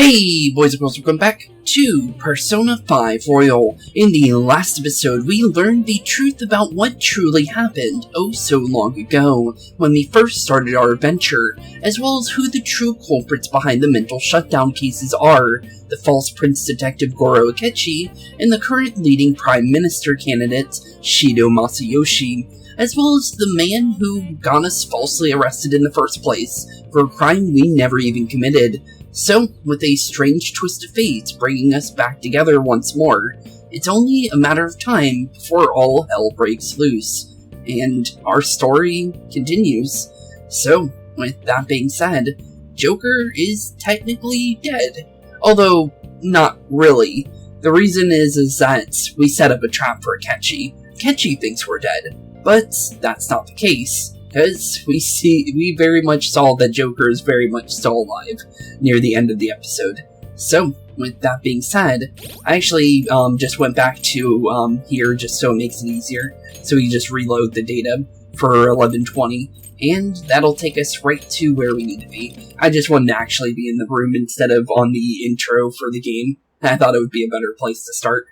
Hey boys and girls, welcome back to Persona 5 Royal. In the last episode, we learned the truth about what truly happened oh so long ago, when we first started our adventure, as well as who the true culprits behind the mental shutdown cases are, the false Prince Detective Goro Akechi, and the current leading Prime Minister candidate, Shido Masayoshi, as well as the man who got us falsely arrested in the first place, for a crime we never even committed. So, with a strange twist of fate bringing us back together once more, it's only a matter of time before all hell breaks loose, and our story continues. So, with that being said, Joker is technically dead. Although, not really. The reason is that we set up a trap for Akechi. Akechi thinks we're dead, but that's not the case. Because we very much saw that Joker is very much still alive near the end of the episode. So, with that being said, I actually just went back to here just so it makes it easier. So we just reload the data for 1120, and that'll take us right to where we need to be. I just wanted to actually be in the room instead of on the intro for the game. I thought it would be a better place to start.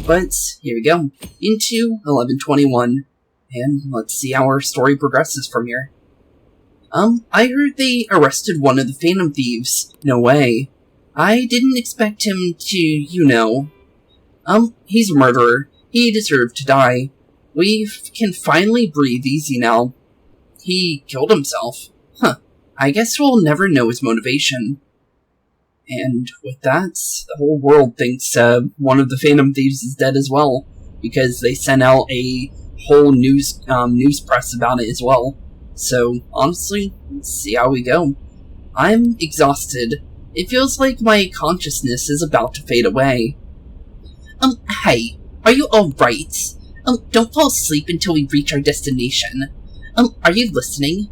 But, here we go. Into 1121. And let's see how our story progresses from here. I heard they arrested one of the Phantom Thieves. No way. I didn't expect him to, he's a murderer. He deserved to die. We can finally breathe easy now. He killed himself. Huh. I guess we'll never know his motivation. And with that, the whole world thinks one of the Phantom Thieves is dead as well, because they sent out a whole news press about it as well. So, honestly, let's see how we go. I'm exhausted. It feels like my consciousness is about to fade away. Hey, are you alright? Don't fall asleep until we reach our destination. Are you listening?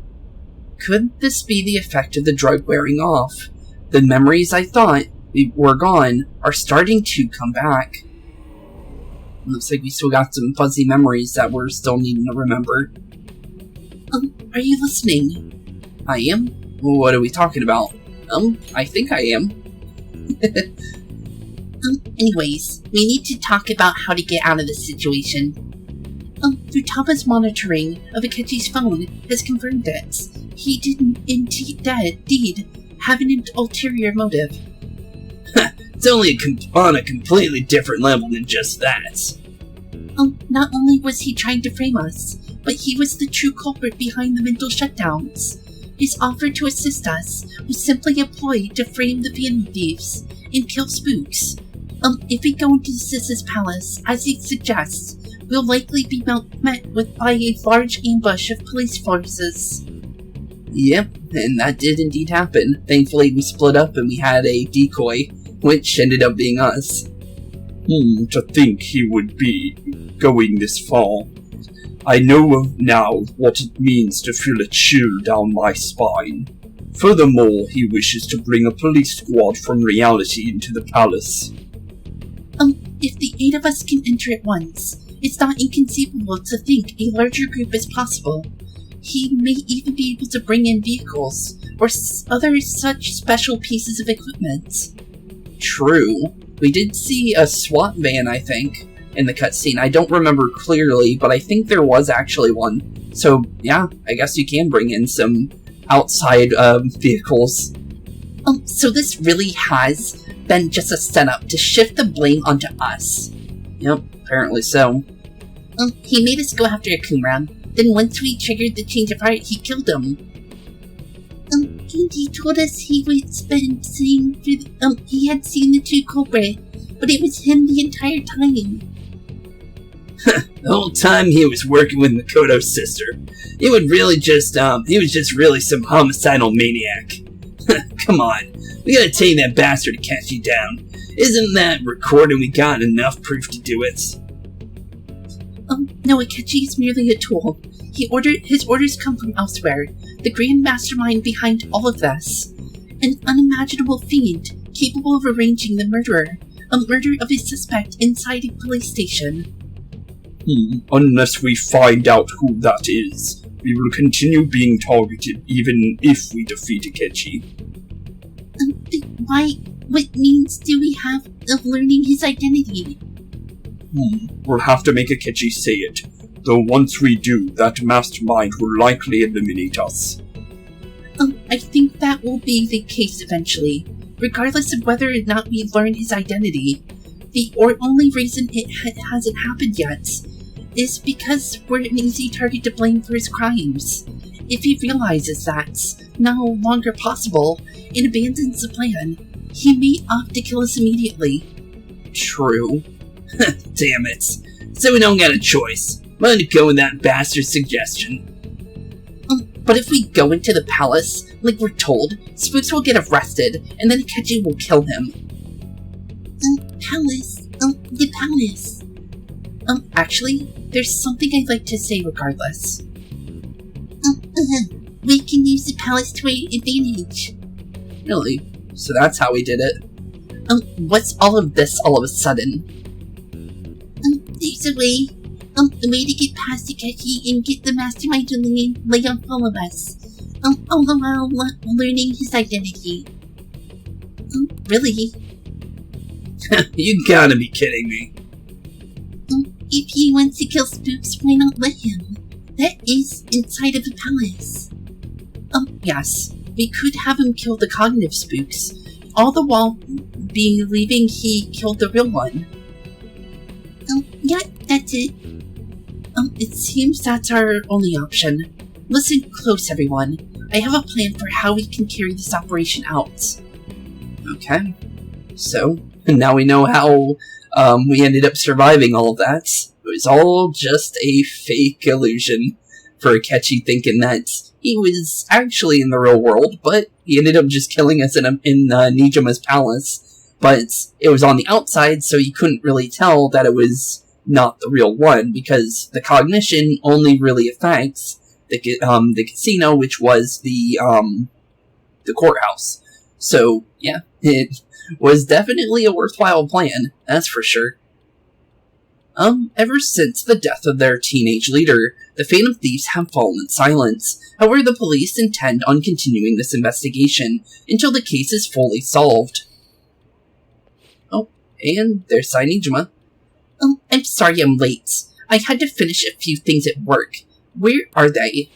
Could this be the effect of the drug wearing off? The memories I thought were gone are starting to come back. Looks like we still got some fuzzy memories that we're still needing to remember. Are you listening? I am? What are we talking about? I think I am. Anyways, we need to talk about how to get out of this situation. Futama's monitoring of Akechi's phone has confirmed it. He didn't indeed have an ulterior motive. It's only on a completely different level than just that. Not only was he trying to frame us, but he was the true culprit behind the mental shutdowns. His offer to assist us was simply a ploy to frame the Phantom Thieves and kill Spooks. If we go into Sis's palace, as he suggests, we'll likely be met with by a large ambush of police forces. Yep, and that did indeed happen. Thankfully, we split up and we had a decoy, which ended up being us. To think he would be going this far. I know now what it means to feel a chill down my spine. Furthermore, he wishes to bring a police squad from reality into the palace. If the 8 of us can enter at once, it's not inconceivable to think a larger group is possible. He may even be able to bring in vehicles, or other such special pieces of equipment. True. We did see a SWAT van, I think, in the cutscene. I don't remember clearly, but I think there was actually one. So, yeah, I guess you can bring in some outside vehicles. So this really has been just a setup to shift the blame onto us. Yep, apparently so. He made us go after Akumran. Then once we triggered the change of heart, he killed him. And he told us he had seen the true culprit, but it was him the entire time. The whole time he was working with Makoto's sister. He was just really some homicidal maniac. Come on, we gotta take that bastard Akechi down. Isn't that recording we got enough proof to do it? No, Akechi is merely a tool. His orders come from elsewhere, the grand mastermind behind all of this. An unimaginable fiend, capable of arranging the murder of a suspect inside a police station. Unless we find out who that is, we will continue being targeted even if we defeat Akechi. Why What means do we have of learning his identity? We'll have to make Akechi say it. Though once we do, that mastermind will likely eliminate us. I think that will be the case eventually, regardless of whether or not we learn his identity. The only reason it hasn't happened yet is because we're an easy target to blame for his crimes. If he realizes that's no longer possible and abandons the plan, he may opt to kill us immediately. True. Damn it. So we don't got a choice. I'm gonna go with that bastard's suggestion. But if we go into the palace, like we're told, Spooks will get arrested, and then Akechi will kill him. The palace. Actually, there's something I'd like to say regardless. We can use the palace to our advantage. Really? So that's how we did it? What's all of this all of a sudden? There's a way. A way to get past Akechi and get the mastermind to lay on all of us. All the while learning his identity. Really? You gotta be kidding me. If he wants to kill Spooks, why not let him? That is inside of the palace. Yes. We could have him kill the cognitive Spooks, all the while believing he killed the real one. Yeah, that's it. It seems that's our only option. Listen close, everyone. I have a plan for how we can carry this operation out. Okay. So, now we know how we ended up surviving all of that. It was all just a fake illusion for Akechi thinking that he was actually in the real world, but he ended up just killing us in Niijima's palace. But it was on the outside, so you couldn't really tell that it was not the real one, because the cognition only really affects the casino, which was the courthouse. So, yeah, it was definitely a worthwhile plan, that's for sure. Ever since the death of their teenage leader, the Phantom Thieves have fallen in silence. However, the police intend on continuing this investigation until the case is fully solved. Oh, and there's Niijima. I'm sorry I'm late. I had to finish a few things at work. Where are they?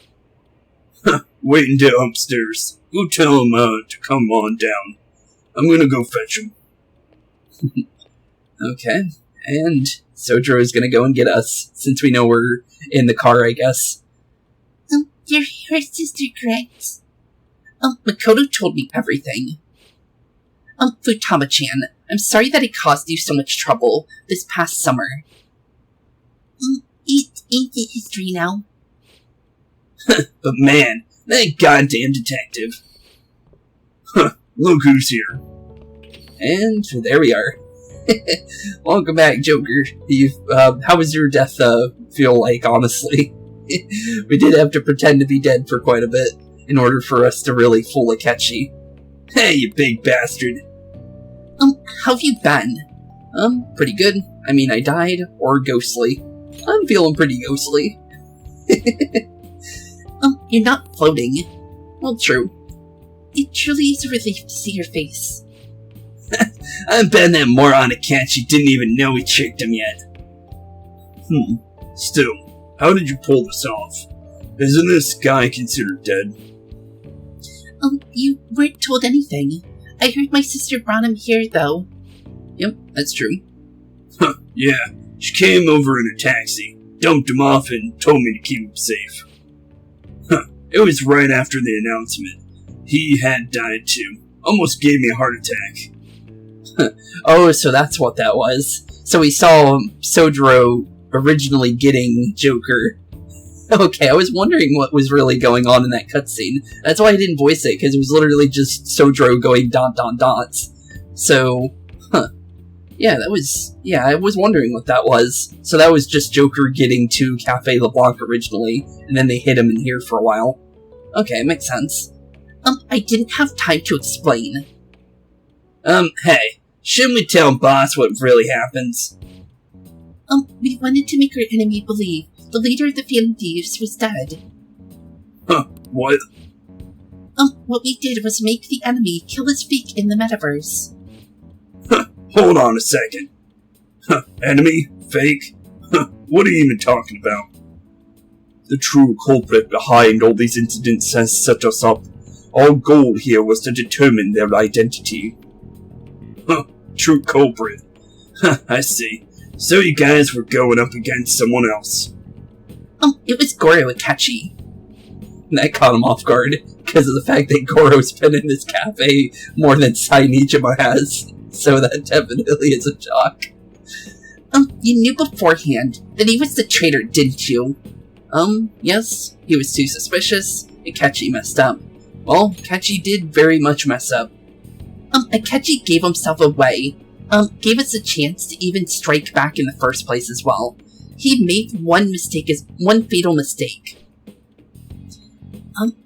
Waiting down upstairs. Go tell him to come on down. I'm gonna go fetch him. Okay, and Sojiro is gonna go and get us, since we know we're in the car, I guess. You're her sister, correct? Makoto told me everything. Futaba-chan, I'm sorry that it caused you so much trouble this past summer. It ain't history now. But man, that goddamn detective. Look who's here. And there we are. Welcome back, Joker. How was your death feel like, honestly? We did have to pretend to be dead for quite a bit in order for us to really fool Akechi. Hey, you big bastard. How have you been? Pretty good. I mean, I died, or ghostly. I'm feeling pretty ghostly. You're not floating. Well, true. It truly is a relief to see your face. I bet that moron Akechi didn't even know we tricked him yet. Still, how did you pull this off? Isn't this guy considered dead? You weren't told anything. I heard my sister brought him here, though. Yep, that's true. Yeah, she came over in a taxi, dumped him off, and told me to keep him safe. It was right after the announcement. He had died too. Almost gave me a heart attack. Oh, so that's what that was. So we saw Sojiro originally getting Joker. Okay, I was wondering what was really going on in that cutscene. That's why I didn't voice it, because it was literally just Sojiro going ... So, yeah, I was wondering what that was. So that was just Joker getting to Cafe LeBlanc originally, and then they hid him in here for a while. Okay, makes sense. I didn't have time to explain. Hey, shouldn't we tell boss what really happens? We wanted to make our enemy believe the leader of the Phantom Thieves was dead. What? What we did was make the enemy kill his fake in the metaverse. Hold on a second. Enemy? Fake? What are you even talking about? The true culprit behind all these incidents has set us up. Our goal here was to determine their identity. True culprit. I see. So you guys were going up against someone else. It was Goro Akechi. That caught him off guard, because of the fact that Goro's been in this cafe more than Niijima has. So that definitely is a shock. You knew beforehand that he was the traitor, didn't you? Yes. He was too suspicious. Akechi messed up. Well, Akechi did very much mess up. Akechi gave himself away. Gave us a chance to even strike back in the first place as well. He made one fatal mistake.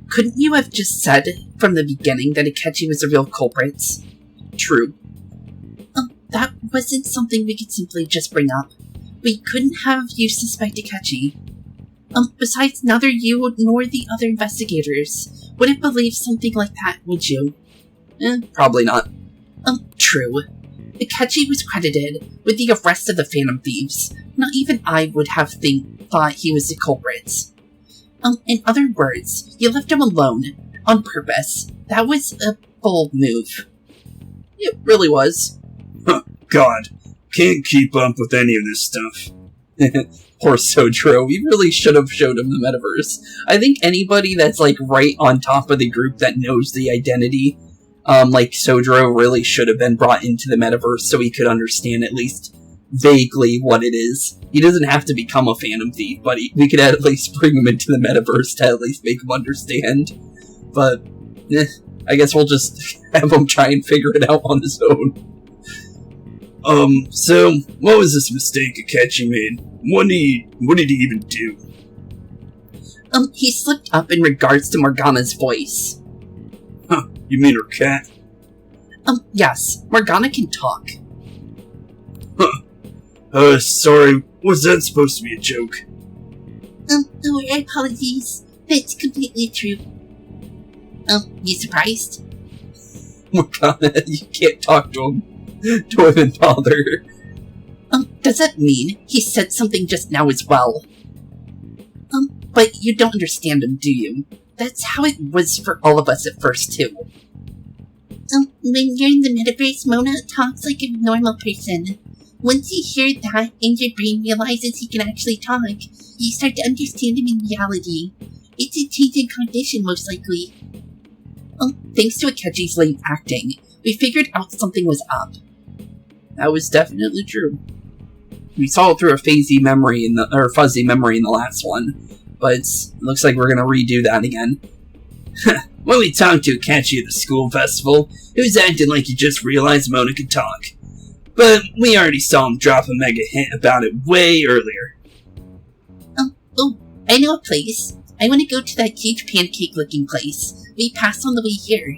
Couldn't you have just said from the beginning that Akechi was the real culprit? True. That wasn't something we could simply just bring up. We couldn't have you suspect Akechi. Besides, neither you nor the other investigators wouldn't believe something like that, would you? Probably not. True. Akechi was credited with the arrest of the Phantom Thieves. Not even I would have thought he was the culprit. In other words, you left him alone, on purpose. That was a bold move. It really was. God, can't keep up with any of this stuff. Poor Sojiro, we really should have showed him the metaverse. I think anybody that's like right on top of the group that knows the identity, like Sojiro, really should have been brought into the metaverse so he could understand at least vaguely what it is. He doesn't have to become a Phantom Thief, but we could at least bring him into the metaverse to at least make him understand. But, I guess we'll just have him try and figure it out on his own. So, what was this mistake Akechi made? What did he even do? He slipped up in regards to Morgana's voice. You mean her cat? Yes, Morgana can talk. Sorry, was that supposed to be a joke? Apologies. That's completely true. You surprised? Morgana, you can't talk to him. Don't even bother. Does that mean he said something just now as well? But you don't understand him, do you? That's how it was for all of us at first, too. When you're in the metaverse, Mona talks like a normal person. Once you hear that and your brain realizes he can actually talk, you start to understand him in reality. It's a change in cognition, most likely. Thanks to Akechi's late acting, we figured out something was up. That was definitely true. We saw it through a fuzzy memory in the last one, but it looks like we're gonna redo that again. When we talked to Akechi at the school festival, he was acting like he just realized Mona could talk. But we already saw him drop a mega hint about it way earlier. I know a place. I want to go to that huge pancake-looking place. We passed on the way here.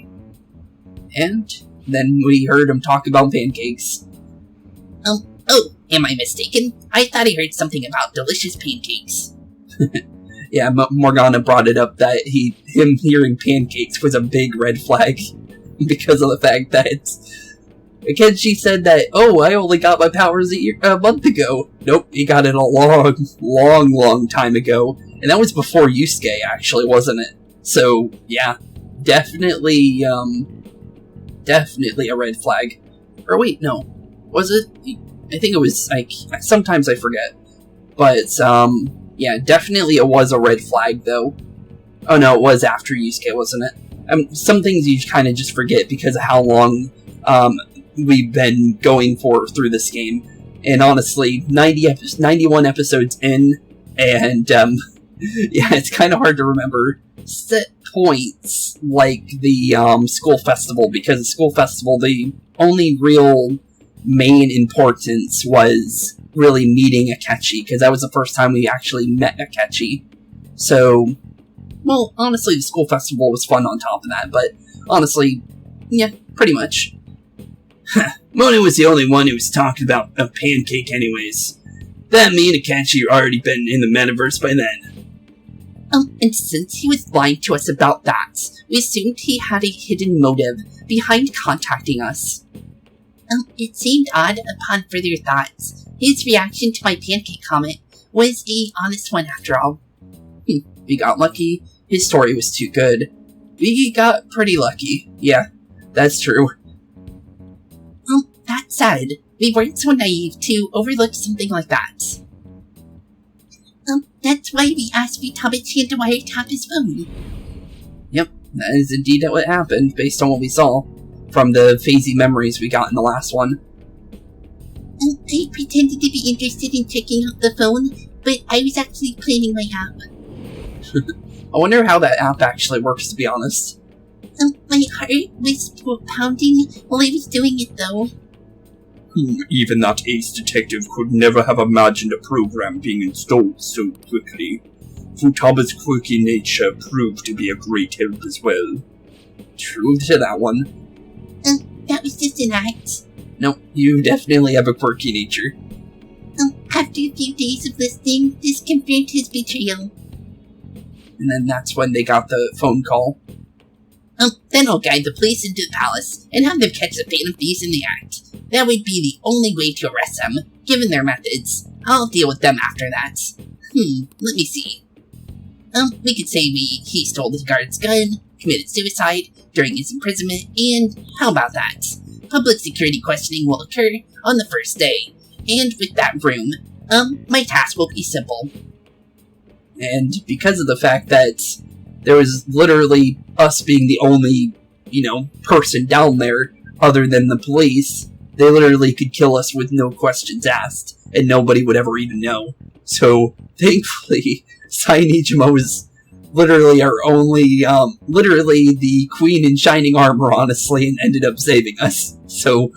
And then we heard him talk about pancakes. Am I mistaken? I thought I heard something about delicious pancakes. Yeah, Morgana brought it up that him hearing pancakes was a big red flag because of the fact that Akechi said that, I only got my powers a month ago. Nope, he got it a long time ago. And that was before Yusuke, actually, wasn't it? So, yeah, definitely a red flag. Or wait, no. Was it? I think it was, sometimes I forget. But, yeah, definitely it was a red flag, though. Oh no, it was after Yusuke, wasn't it? Some things you kind of just forget because of how long, we've been going through this game. And honestly, 91 episodes in, and, yeah, it's kind of hard to remember set points like the, school festival, because the school festival, the only real main importance was really meeting Akechi, because that was the first time we actually met Akechi. So, well, honestly, the school festival was fun on top of that, but honestly, yeah, pretty much. Mona was the only one who was talking about a pancake anyways. That me and Akechi had already been in the metaverse by then. And since he was lying to us about that, we assumed he had a hidden motive behind contacting us. It seemed odd upon further thoughts. His reaction to my pancake comment was a honest one after all. We got lucky. His story was too good. We got pretty lucky. Yeah, that's true. That said, we weren't so naive to overlook something like that. That's why we asked Futaba-chan to wiretap his phone. Yep, that is indeed what happened, based on what we saw from the phasey memories we got in the last one. I pretended to be interested in checking out the phone, but I was actually planning my app. I wonder how that app actually works, to be honest. My heart was pounding while I was doing it, though. Even that ace detective could never have imagined a program being installed so quickly. Futaba's quirky nature proved to be a great help as well. True to that one. That was just an act. No, you definitely have a quirky nature. After a few days of listening, this confirmed his betrayal. And then that's when they got the phone call. Then I'll guide the police into the palace and have them catch the Phantom Thieves in the act. That would be the only way to arrest them, given their methods. I'll deal with them after that. Let me see. We could say he stole the guard's gun, committed suicide during his imprisonment, and how about that? Public security questioning will occur on the first day, and with that room, my task will be simple. And because of the fact that there was literally us being the only, person down there other than the police, they literally could kill us with no questions asked, and nobody would ever even know. So, thankfully, Niijima was literally our only, literally the queen in shining armor, honestly, and ended up saving us. So,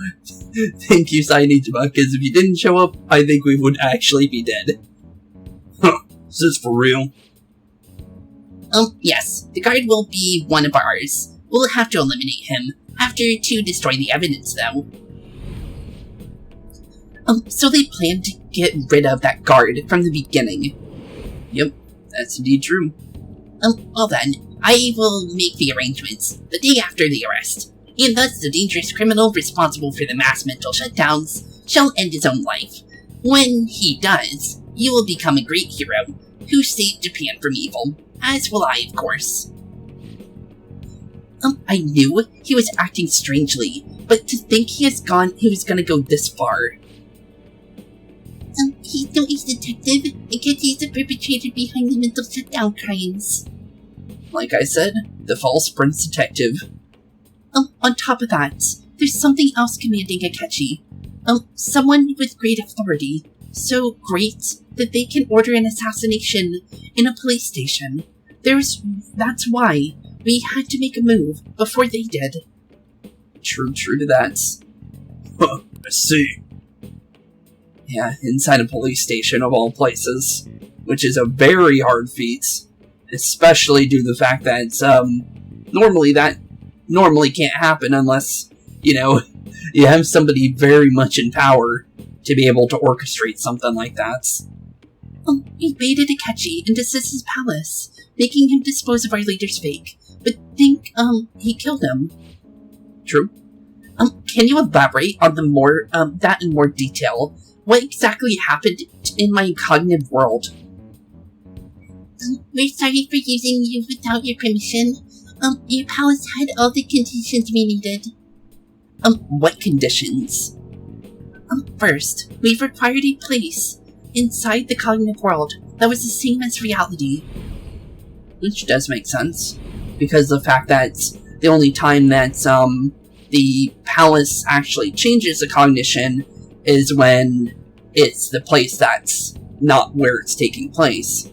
thank you, Niijima, because if you didn't show up, I think we would actually be dead. Huh, is this for real? Yes, the guard will be one of ours. We'll have to eliminate him, after to destroy the evidence, though. So they planned to get rid of that guard from the beginning. Yep, that's indeed true. Well then, I will make the arrangements the day after the arrest, and thus the dangerous criminal responsible for the mass mental shutdowns shall end his own life. When he does, you will become a great hero who saved Japan from evil, as will I, of course. I knew he was acting strangely, but to think he was gonna go this far. He's no ace detective, and can't he's the perpetrator behind the mental shutdown crimes. Like I said, the false prince detective. On top of that, there's something else commanding Akechi. Someone with great authority. So great that they can order an assassination in a police station. That's why we had to make a move before they did. True to that. Huh, I see. Yeah, inside a police station of all places. Which is a very hard feat. Especially due to the fact that, normally can't happen unless, you have somebody very much in power to be able to orchestrate something like that. We baited Akechi into Sis's palace, making him dispose of our leader's fake, but think, he killed him. True. Can you elaborate on that in more detail? What exactly happened in my cognitive world? We're sorry for using you without your permission. Your palace had all the conditions we needed. What conditions? First, we've required a place inside the cognitive world that was the same as reality. Which does make sense, because the fact that the only time that, the palace actually changes the cognition is when it's the place that's not where it's taking place.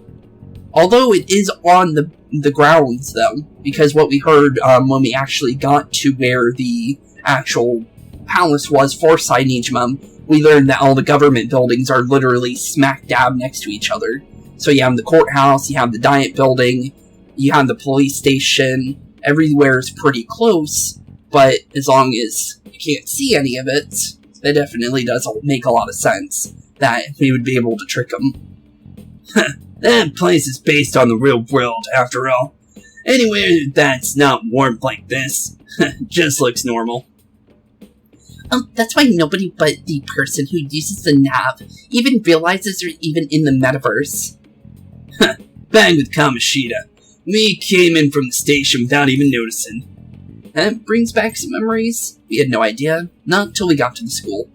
Although it is on the grounds, though, because what we heard when we actually got to where the actual palace was for Niijima, we learned that all the government buildings are literally smack dab next to each other. So you have the courthouse, you have the Diet building, you have the police station, everywhere is pretty close, but as long as you can't see any of it, that definitely does make a lot of sense that we would be able to trick them. That place is based on the real world, after all. Anywhere that's not warm like this just looks normal. That's why nobody but the person who uses the nav even realizes they're even in the metaverse. Bang with Kamoshida. We came in from the station without even noticing. That brings back some memories. We had no idea. Not until we got to the school.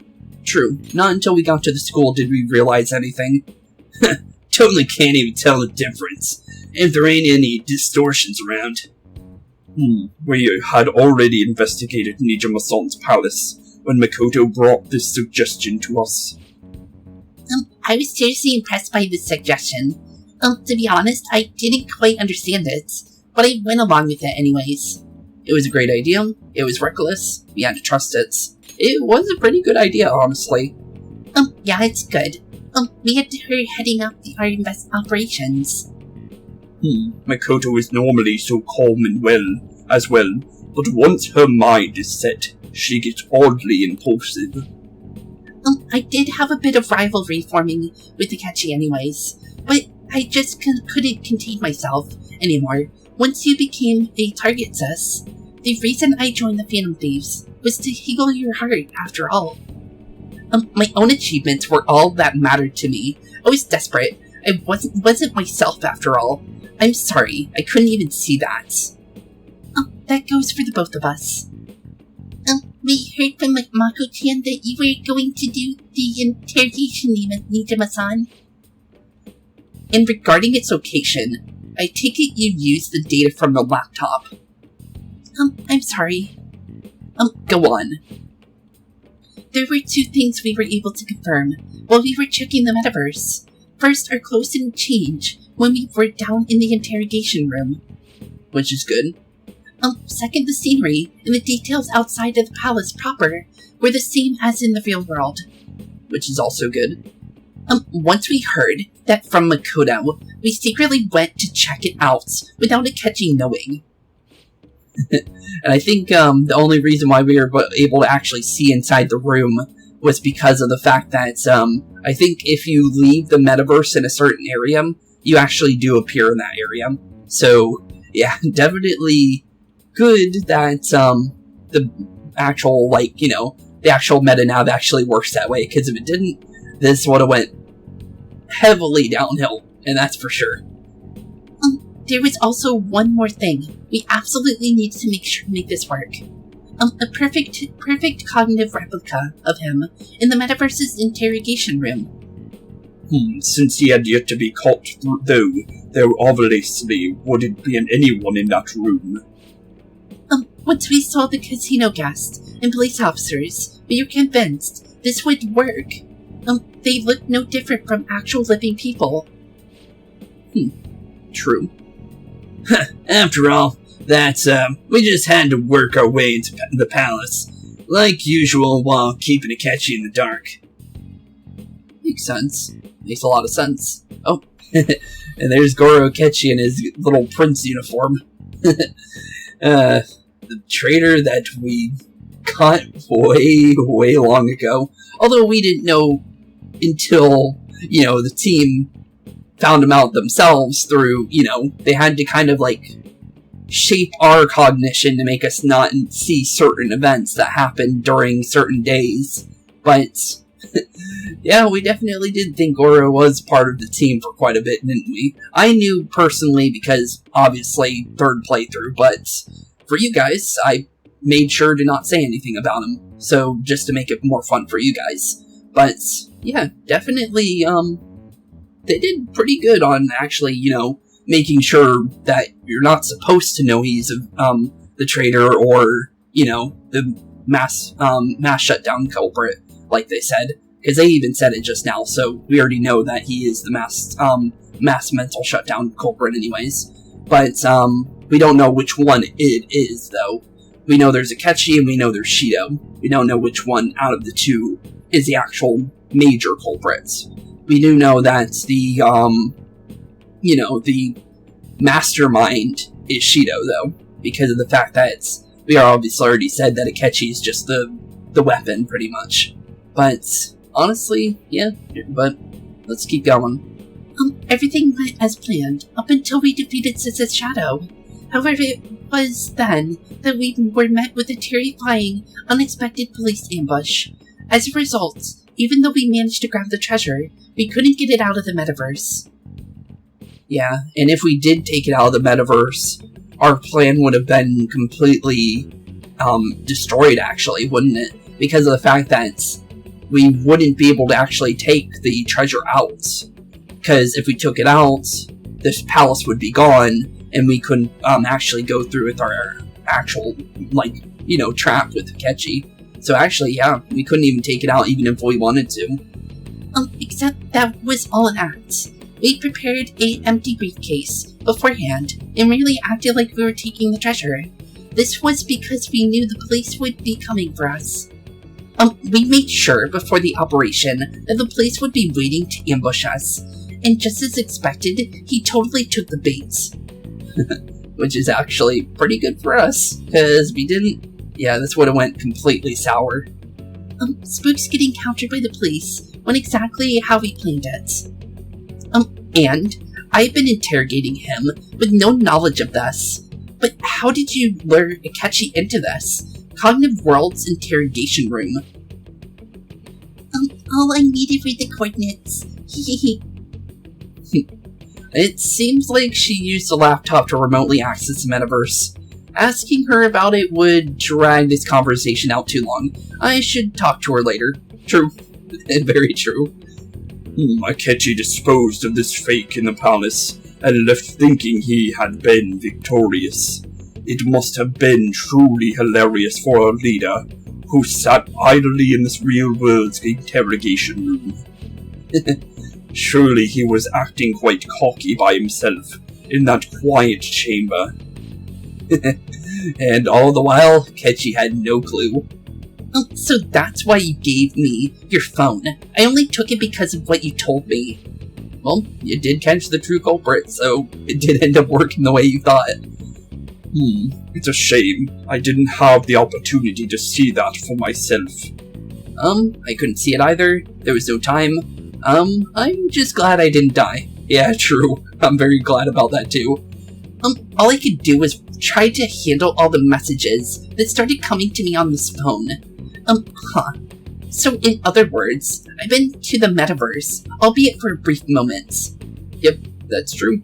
True, not until we got to the school did we realize anything. Totally can't even tell the difference, if there ain't any distortions around. We had already investigated Niijima-san's palace when Makoto brought this suggestion to us. I was seriously impressed by this suggestion. To be honest, I didn't quite understand it, but I went along with it anyways. It was a great idea. It was reckless. We had to trust it. It was a pretty good idea, honestly. Yeah, it's good. We had her heading up our operations. Makoto is normally so calm and well, but once her mind is set, she gets oddly impulsive. I did have a bit of rivalry forming with Akechi anyways, but I just couldn't contain myself anymore. Once you became a target sus, the reason I joined the Phantom Thieves was to heal your heart, after all. My own achievements were all that mattered to me. I was desperate. I wasn't myself, after all. I'm sorry, I couldn't even see that. That goes for the both of us. We heard from Makoto that you were going to do the interrogation, Niijima-san. And regarding its location, I take it you used the data from the laptop. I'm sorry. Go on. There were two things we were able to confirm while we were checking the metaverse. First, our clothes didn't change when we were down in the interrogation room. Which is good. Second, the scenery and the details outside of the palace proper were the same as in the real world. Which is also good. Once we heard that from Makoto, we secretly went to check it out without Akechi knowing. And I think the only reason why we were able to actually see inside the room was because of the fact that I think if you leave the metaverse in a certain area, you actually do appear in that area. So, yeah, definitely good that the actual, the actual meta-nav actually works that way, because if it didn't, this would have went heavily downhill, and that's for sure. There was also one more thing. We absolutely need to make this work. A perfect cognitive replica of him in the metaverse's interrogation room. Since he had yet to be caught, though, there obviously wouldn't be anyone in that room. Once we saw the casino guests and police officers, we were convinced this would work. They looked no different from actual living people. True. After all, we just had to work our way into the palace, like usual, while keeping Akechi in the dark. Makes sense. Makes a lot of sense. Oh, and there's Goro Akechi in his little prince uniform. The traitor that we caught way long ago. Although we didn't know until, the team found him out themselves through, they had to kind of, shape our cognition to make us not see certain events that happened during certain days. But, yeah, we definitely did think Goro was part of the team for quite a bit, didn't we? I knew personally because, obviously, third playthrough, but for you guys, I made sure to not say anything about him, so just to make it more fun for you guys. But, yeah, definitely, they did pretty good on actually, making sure that you're not supposed to know he's the traitor or, the mass shutdown culprit, like they said. Because they even said it just now, so we already know that he is the mass mental shutdown culprit anyways. But, we don't know which one it is, though. We know there's Akechi and we know there's Shido. We don't know which one out of the two is the actual major culprits. We do know that the mastermind is Shido, though, because of the fact that we are obviously already said that Akechi is just the weapon, pretty much. But, honestly, yeah, but let's keep going. Everything went as planned, up until we defeated Sis's shadow. However, was then that we were met with a terrifying, unexpected police ambush. As a result, even though we managed to grab the treasure, we couldn't get it out of the metaverse. Yeah, and if we did take it out of the metaverse, our plan would have been completely destroyed, actually, wouldn't it? Because of the fact that we wouldn't be able to actually take the treasure out. Because if we took it out, this palace would be gone, and we couldn't actually go through with our actual, trap with Akechi. So actually, yeah, we couldn't even take it out even if we wanted to. Except that was all an act. We prepared an empty briefcase beforehand and really acted like we were taking the treasure. This was because we knew the police would be coming for us. We made sure before the operation that the police would be waiting to ambush us, and just as expected, he totally took the bait. Which is actually pretty good for us, because we didn't... Yeah, this would have went completely sour. Spooks getting captured by the police went exactly how we planned it. And I've been interrogating him with no knowledge of this. But how did you lure Akechi into this? Cognitive World's interrogation room. All I needed were the coordinates. It seems like she used the laptop to remotely access the metaverse. Asking her about it would drag this conversation out too long. I should talk to her later. True. Very true. Akechi disposed of this fake in the palace and left thinking he had been victorious. It must have been truly hilarious for our leader, who sat idly in this real world's interrogation room. Surely he was acting quite cocky by himself in that quiet chamber. And all the while, Akechi had no clue. So that's why you gave me your phone. I only took it because of what you told me. Well, you did catch the true culprit, so it did end up working the way you thought. It's a shame. I didn't have the opportunity to see that for myself. I couldn't see it either. There was no time. I'm just glad I didn't die. Yeah, true. I'm very glad about that too. All I could do was try to handle all the messages that started coming to me on this phone. So in other words, I've been to the metaverse, albeit for a brief moment. Yep, that's true.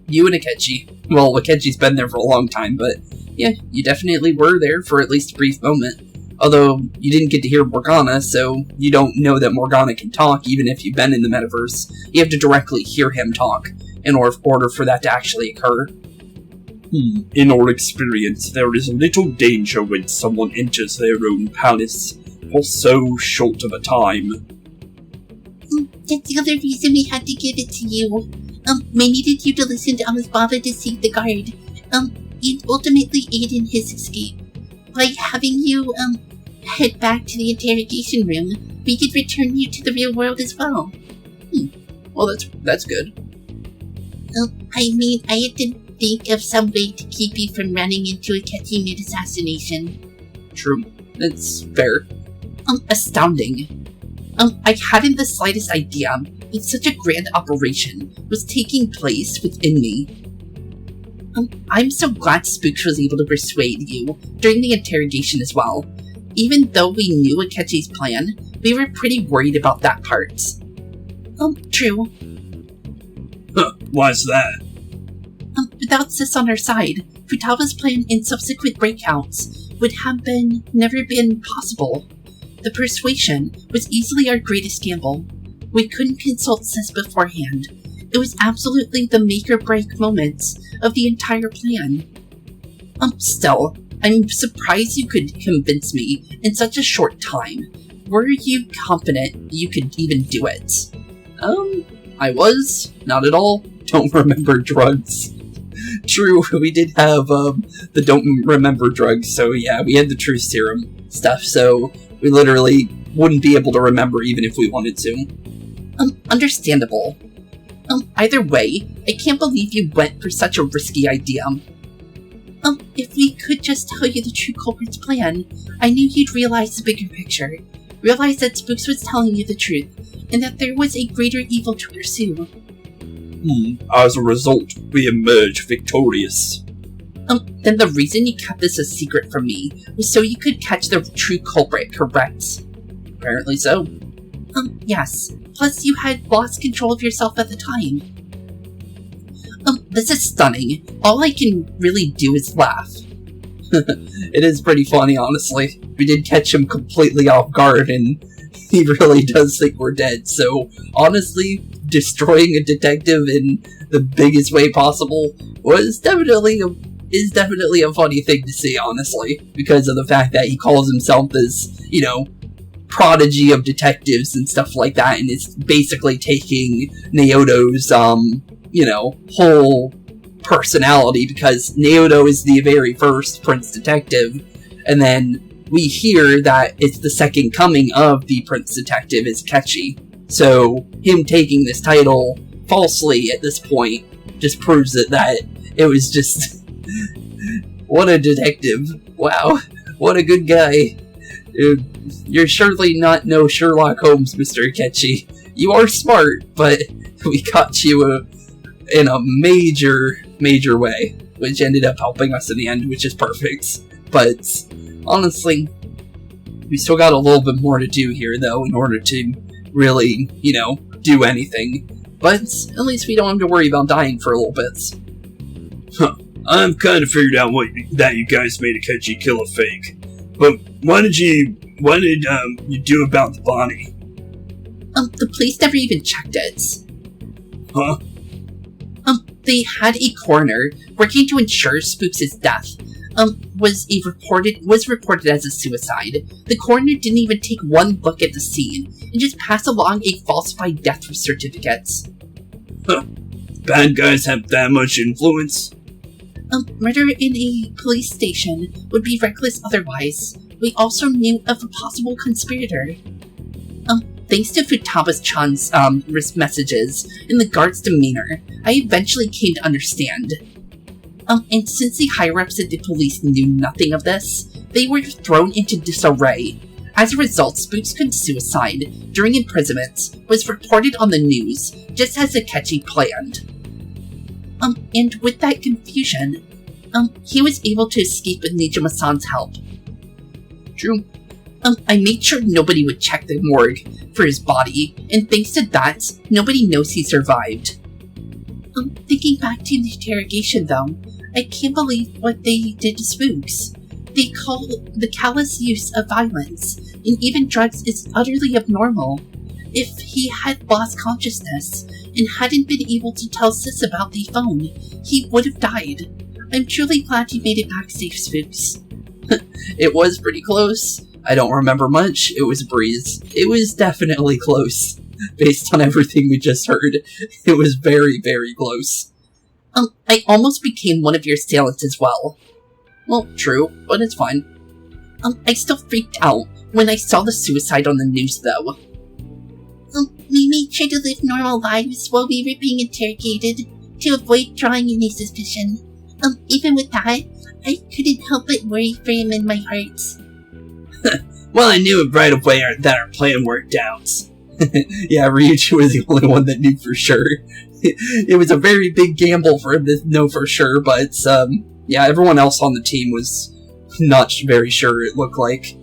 You and Akechi. Well, Akechi's been there for a long time, but yeah, you definitely were there for at least a brief moment. Although, you didn't get to hear Morgana, so you don't know that Morgana can talk even if you've been in the metaverse. You have to directly hear him talk in order for that to actually occur. In our experience, there is little danger when someone enters their own palace for so short of a time. That's the other reason we had to give it to you. We needed you to listen to Amisbaba to save the guard, and ultimately aid in his escape. By having you, head back to the interrogation room, we could return you to the real world as well. Well, that's good. I mean, I had to think of some way to keep you from running into a Akechi mid-assassination. True. That's fair. Astounding. I hadn't the slightest idea that such a grand operation was taking place within me. I'm so glad Spooks was able to persuade you during the interrogation as well. Even though we knew Akechi's plan, we were pretty worried about that part. True. Why's that? Without Sis on our side, Futaba's plan in subsequent breakouts would have never been possible. The persuasion was easily our greatest gamble. We couldn't consult Sis beforehand. It was absolutely the make-or-break moment of the entire plan. Still, I'm surprised you could convince me in such a short time. Were you confident you could even do it? I was. Not at all. Don't remember drugs. True, we did have, the don't remember drugs, so yeah, we had the truth serum stuff, so we literally wouldn't be able to remember even if we wanted to. Understandable. Either way, I can't believe you went for such a risky idea. If we could just tell you the true culprit's plan, I knew you'd realize the bigger picture. Realize that Spooks was telling you the truth, and that there was a greater evil to pursue. As a result, we emerge victorious. Then the reason you kept this a secret from me was so you could catch the true culprit, correct? Apparently so. Yes. Plus you had lost control of yourself at the time. This is stunning. All I can really do is laugh. It is pretty funny, honestly. We did catch him completely off guard, and he really does think we're dead, so honestly, destroying a detective in the biggest way possible is definitely a funny thing to see, honestly, because of the fact that he calls himself this, prodigy of detectives and stuff like that, and is basically taking Naoto's, whole personality, because Naoto is the very first Prince Detective, and then we hear that it's the second coming of the Prince Detective is Kechi. So him taking this title falsely at this point just proves that it was just what a detective. Wow, what a good guy. You're surely not no Sherlock Holmes, Mr. Kechi. You are smart, but we caught you in a major way, which ended up helping us in the end, which is perfect. But honestly, we still got a little bit more to do here, though, in order to really, do anything. But at least we don't have to worry about dying for a little bit. Huh. I've kind of figured out that you guys made a Kechi kill a fake. But what did you do about the body? The police never even checked it. Huh? They had a coroner working to ensure Spooks' death was reported as a suicide. The coroner didn't even take one look at the scene and just pass along a falsified death certificate. Huh. Bad guys have that much influence? Murder in a police station would be reckless otherwise. We also knew of a possible conspirator. Thanks to Futaba-chan's messages and the guard's demeanor, I eventually came to understand. And since the higher-ups at the police knew nothing of this, they were thrown into disarray. As a result, Spooks' suicide during imprisonment was reported on the news, just as Akechi planned. And with that confusion, he was able to escape with Niijima-san's help. True. I made sure nobody would check the morgue for his body, and thanks to that, nobody knows he survived. Thinking back to the interrogation though, I can't believe what they did to Spooks. They call the callous use of violence, and even drugs, is utterly abnormal. If he had lost consciousness, and hadn't been able to tell Sis about the phone, he would have died. I'm truly glad he made it back safe, Spooks. It was pretty close. I don't remember much. It was a breeze. It was definitely close. Based on everything we just heard, it was very, very close. I almost became one of your assailants as well. Well, true, but it's fine. I still freaked out when I saw the suicide on the news, though. We made sure to live normal lives while we were being interrogated, to avoid drawing any suspicion. Even with that, I couldn't help but worry for him in my heart. Well, I knew it right away that our plan worked out. Yeah, Ryuichi was the only one that knew for sure. It was a very big gamble for him to know for sure, but, yeah, everyone else on the team was not very sure, it looked like.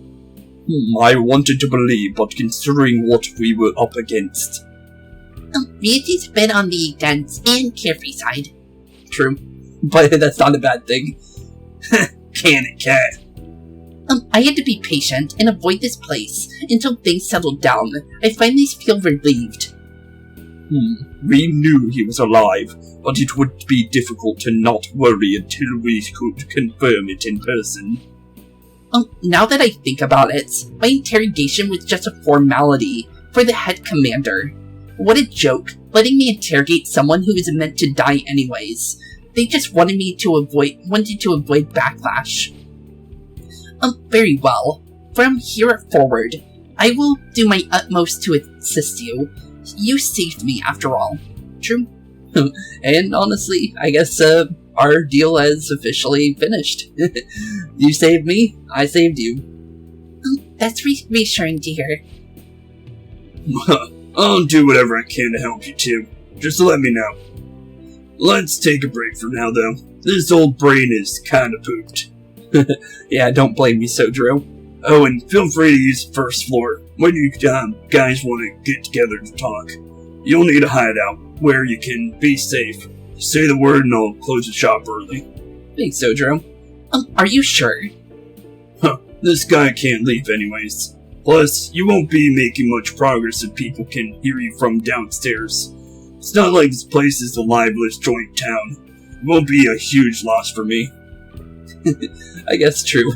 I wanted to believe, but considering what we were up against. Ryuichi's a bit on the dense and carefree side. True, but that's not a bad thing. Can it, cat? I had to be patient and avoid this place until things settled down. I finally feel relieved. We knew he was alive, but it would be difficult to not worry until we could confirm it in person. Now that I think about it, my interrogation was just a formality for the head commander. What a joke, letting me interrogate someone who was meant to die anyways. They just wanted to avoid backlash. Very well. From here forward, I will do my utmost to assist you. You saved me, after all. True. And honestly, I guess, our deal has officially finished. You saved me, I saved you. That's reassuring to hear. I'll do whatever I can to help you too. Just let me know. Let's take a break for now, though. This old brain is kinda pooped. Yeah, don't blame me, Sojiro. Oh, and feel free to use the first floor when you guys want to get together to talk. You'll need a hideout where you can be safe. Say the word and I'll close the shop early. Thanks, Sojiro. Are you sure? Huh, this guy can't leave anyways. Plus, you won't be making much progress if people can hear you from downstairs. It's not like this place is the liveliest joint in town. It won't be a huge loss for me. I guess true.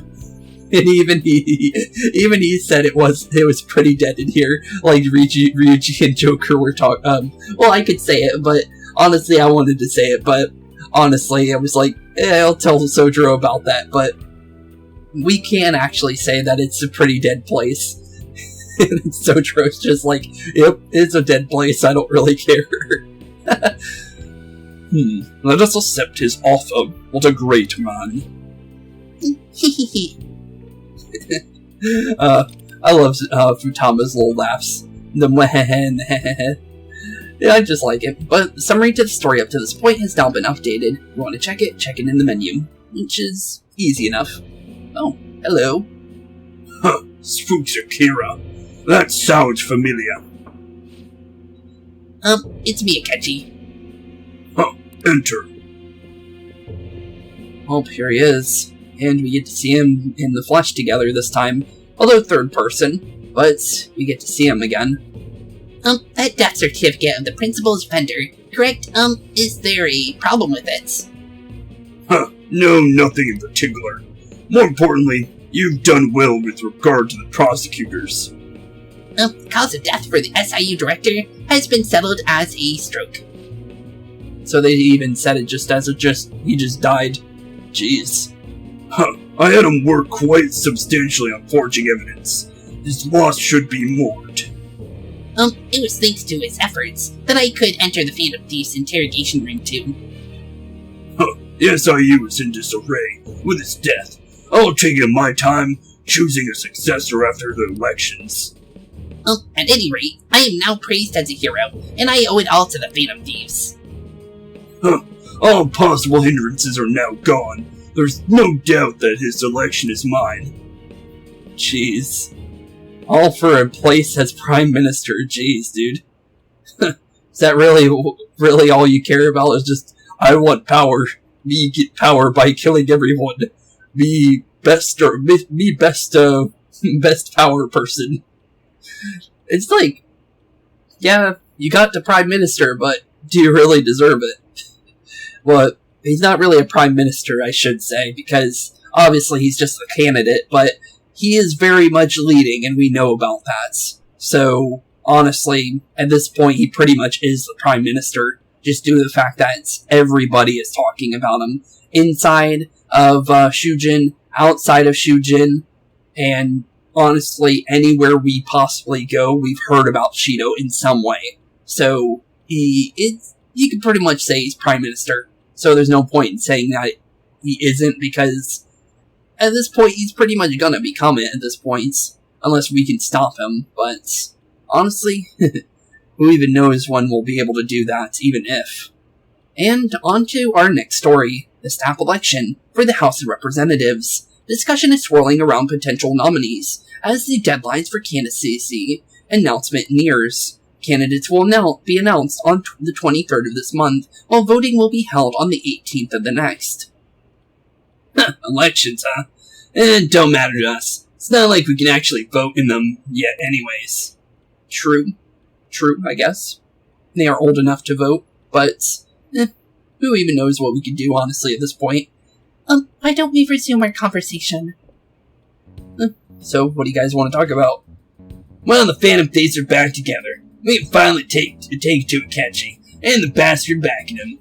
And even he said it was pretty dead in here. Like Ryuji and Joker were talking. Well, I could say it, but honestly, I wanted to say it. But honestly, I was like, I'll tell Sojiro about that. But we can actually say that it's a pretty dead place. And Sojiro's just like, yep, it's a dead place. I don't really care. Let us accept his offer. What a great man. I love Futama's little laughs. Yeah, I just like it. But the summary to the story up to this point has now been updated. If you want to check it in the menu, which is easy enough. Oh, hello. Huh, Spooks Akira. That sounds familiar. It's me, Akechi. Huh, enter. Oh, here he is. And we get to see him in the flesh together this time. Although third person, but we get to see him again. That death certificate of the principal's vendor, correct? Is there a problem with it? Huh, no, nothing in particular. More importantly, you've done well with regard to the prosecutors. Cause of death for the SIU director has been settled as a stroke. So they even said it just as he just died. Jeez. Huh, I had him work quite substantially on forging evidence. His loss should be mourned. It was thanks to his efforts that I could enter the Phantom Thieves interrogation room too. Huh, the SIU is in disarray with his death. I'll take it my time choosing a successor after the elections. At any rate, I am now praised as a hero, and I owe it all to the Phantom Thieves. Huh, all possible hindrances are now gone. There's no doubt that his election is mine. Jeez. All for a place as Prime Minister. Jeez, dude. Is that really all you care about? Is just, I want power. Me get power by killing everyone. Me best power person. It's like, yeah, you got the Prime Minister, but do you really deserve it? Well, he's not really a Prime Minister, I should say, because obviously he's just a candidate, but he is very much leading, and we know about that. So, honestly, at this point, he pretty much is the Prime Minister, just due to the fact that everybody is talking about him. Inside of Shujin, outside of Shujin, and honestly, anywhere we possibly go, we've heard about Shido in some way. So, you can pretty much say he's Prime Minister. So there's no point in saying that he isn't, because at this point, he's pretty much gonna become it at this point, unless we can stop him. But honestly, who even knows when we'll be able to do that, even if. And on to our next story, the staff election for the House of Representatives. Discussion is swirling around potential nominees as the deadlines for candidacy announcement nears. Candidates will be announced on the 23rd of this month, while voting will be held on the 18th of the next. Elections, huh? Don't matter to us. It's not like we can actually vote in them yet anyways. True, I guess. They are old enough to vote, but who even knows what we can do, honestly, at this point. Why don't we resume our conversation? So, what do you guys want to talk about? Well, the Phantom Thieves are back together. We can finally take to Akechi, and the bastard backing him.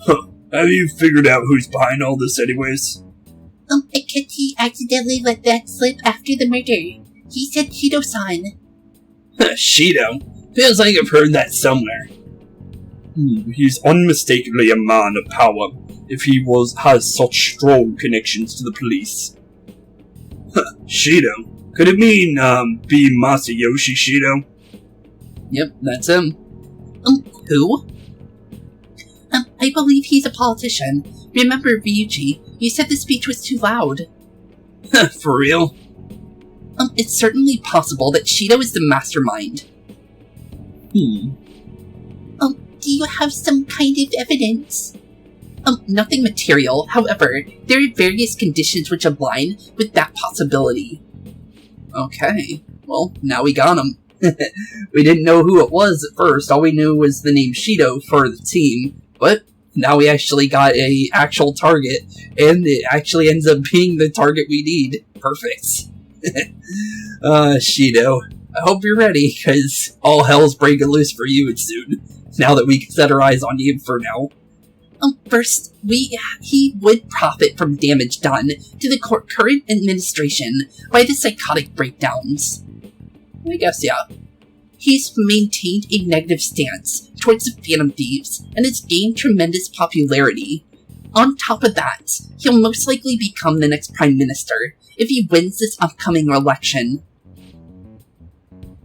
Huh, have you figured out who's behind all this anyways? Akechi accidentally let that slip after the murder. He said Shido-san. Shido? Feels like I've heard that somewhere. He's unmistakably a man of power, if he has such strong connections to the police. Shido? Could it mean, be Masayoshi Shido? Yep, that's him. Who? I believe he's a politician. Remember, Ryuji, you said the speech was too loud. For real? It's certainly possible that Shido is the mastermind. Do you have some kind of evidence? Nothing material. However, there are various conditions which align with that possibility. Okay. Well, now we got him. We didn't know who it was at first. All we knew was the name Shido for the team. But now we actually got a actual target, and it actually ends up being the target we need. Perfect. Shido, I hope you're ready, because all hell's breaking loose for you soon, now that we can set our eyes on you for now. First, he would profit from damage done to the current administration by the psychotic breakdowns. I guess, yeah. He's maintained a negative stance towards the Phantom Thieves and has gained tremendous popularity. On top of that, he'll most likely become the next Prime Minister if he wins this upcoming election.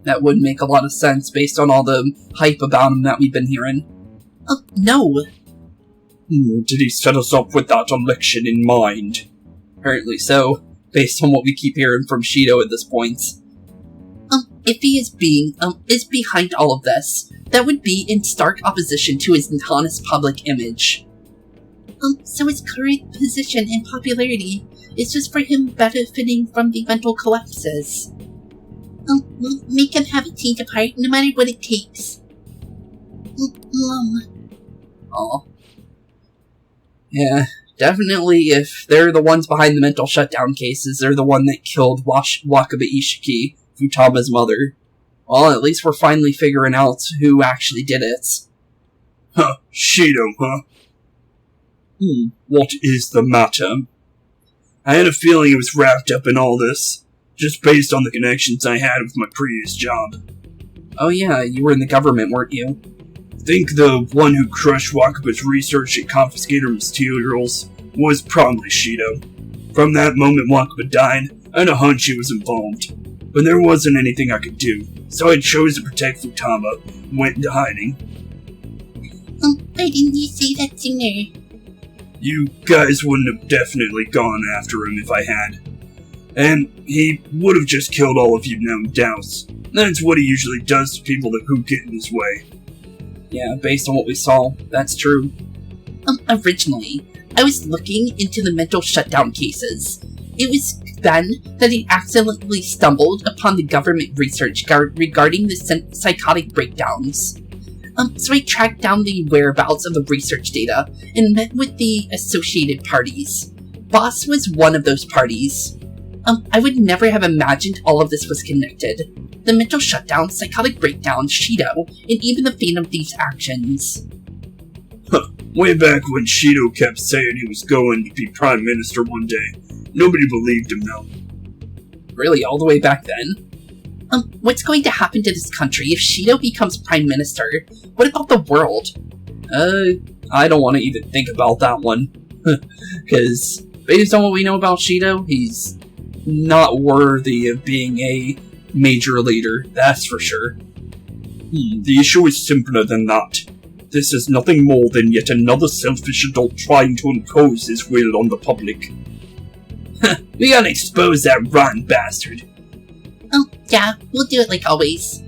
That would make a lot of sense based on all the hype about him that we've been hearing. No. Did he set us up with that election in mind? Apparently so, based on what we keep hearing from Shido at this point. If he is behind all of this, that would be in stark opposition to his honest public image. So his current position and popularity is just for him benefiting from the mental collapses. We'll make him have a change of heart no matter what it takes. Aw. Yeah, definitely if they're the ones behind the mental shutdown cases, they're the one that killed Wakabe Ishiki, Futama's mother. Well, at least we're finally figuring out who actually did it. Shido, huh? What is the matter? I had a feeling it was wrapped up in all this, just based on the connections I had with my previous job. Oh yeah, you were in the government, weren't you? Think the one who crushed Wakaba's research and confiscated her materials was probably Shido. From that moment Wakaba died, I had a hunch he was involved. But there wasn't anything I could do, so I chose to protect Futama and went into hiding. Why didn't you say that sooner? You guys wouldn't have definitely gone after him if I had. And he would have just killed all of you now in douse. That's what he usually does to people who get in his way. Yeah, based on what we saw, that's true. Originally, I was looking into the mental shutdown cases. It was then that he accidentally stumbled upon the government research regarding the psychotic breakdowns. So I tracked down the whereabouts of the research data and met with the associated parties. Boss was one of those parties. I would never have imagined all of this was connected. The mental shutdown, psychotic breakdown, Shido, and even the Phantom Thieves' actions. Way back when Shido kept saying he was going to be Prime Minister one day, nobody believed him though. Really, all the way back then? What's going to happen to this country if Shido becomes Prime Minister? What about the world? I don't want to even think about that one. Because, based on what we know about Shido, he's not worthy of being a major leader, that's for sure. The issue is simpler than that. This is nothing more than yet another selfish adult trying to impose his will on the public. We gotta expose that rotten bastard. Oh, yeah, we'll do it like always.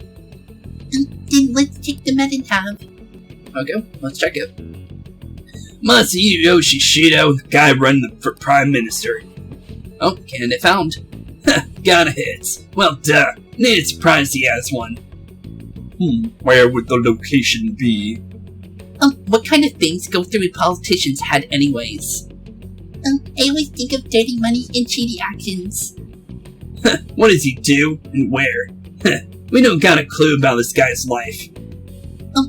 Then let's check the meta tab. Okay, let's check it. Masayoshi Shido, guy running for Prime Minister. Oh, candidate found. Got a hit. Well, duh. Need surprised he has one. Where would the location be? What kind of things go through a politician's head anyways? I always think of dirty money and shady actions. What does he do, and where? We don't got a clue about this guy's life.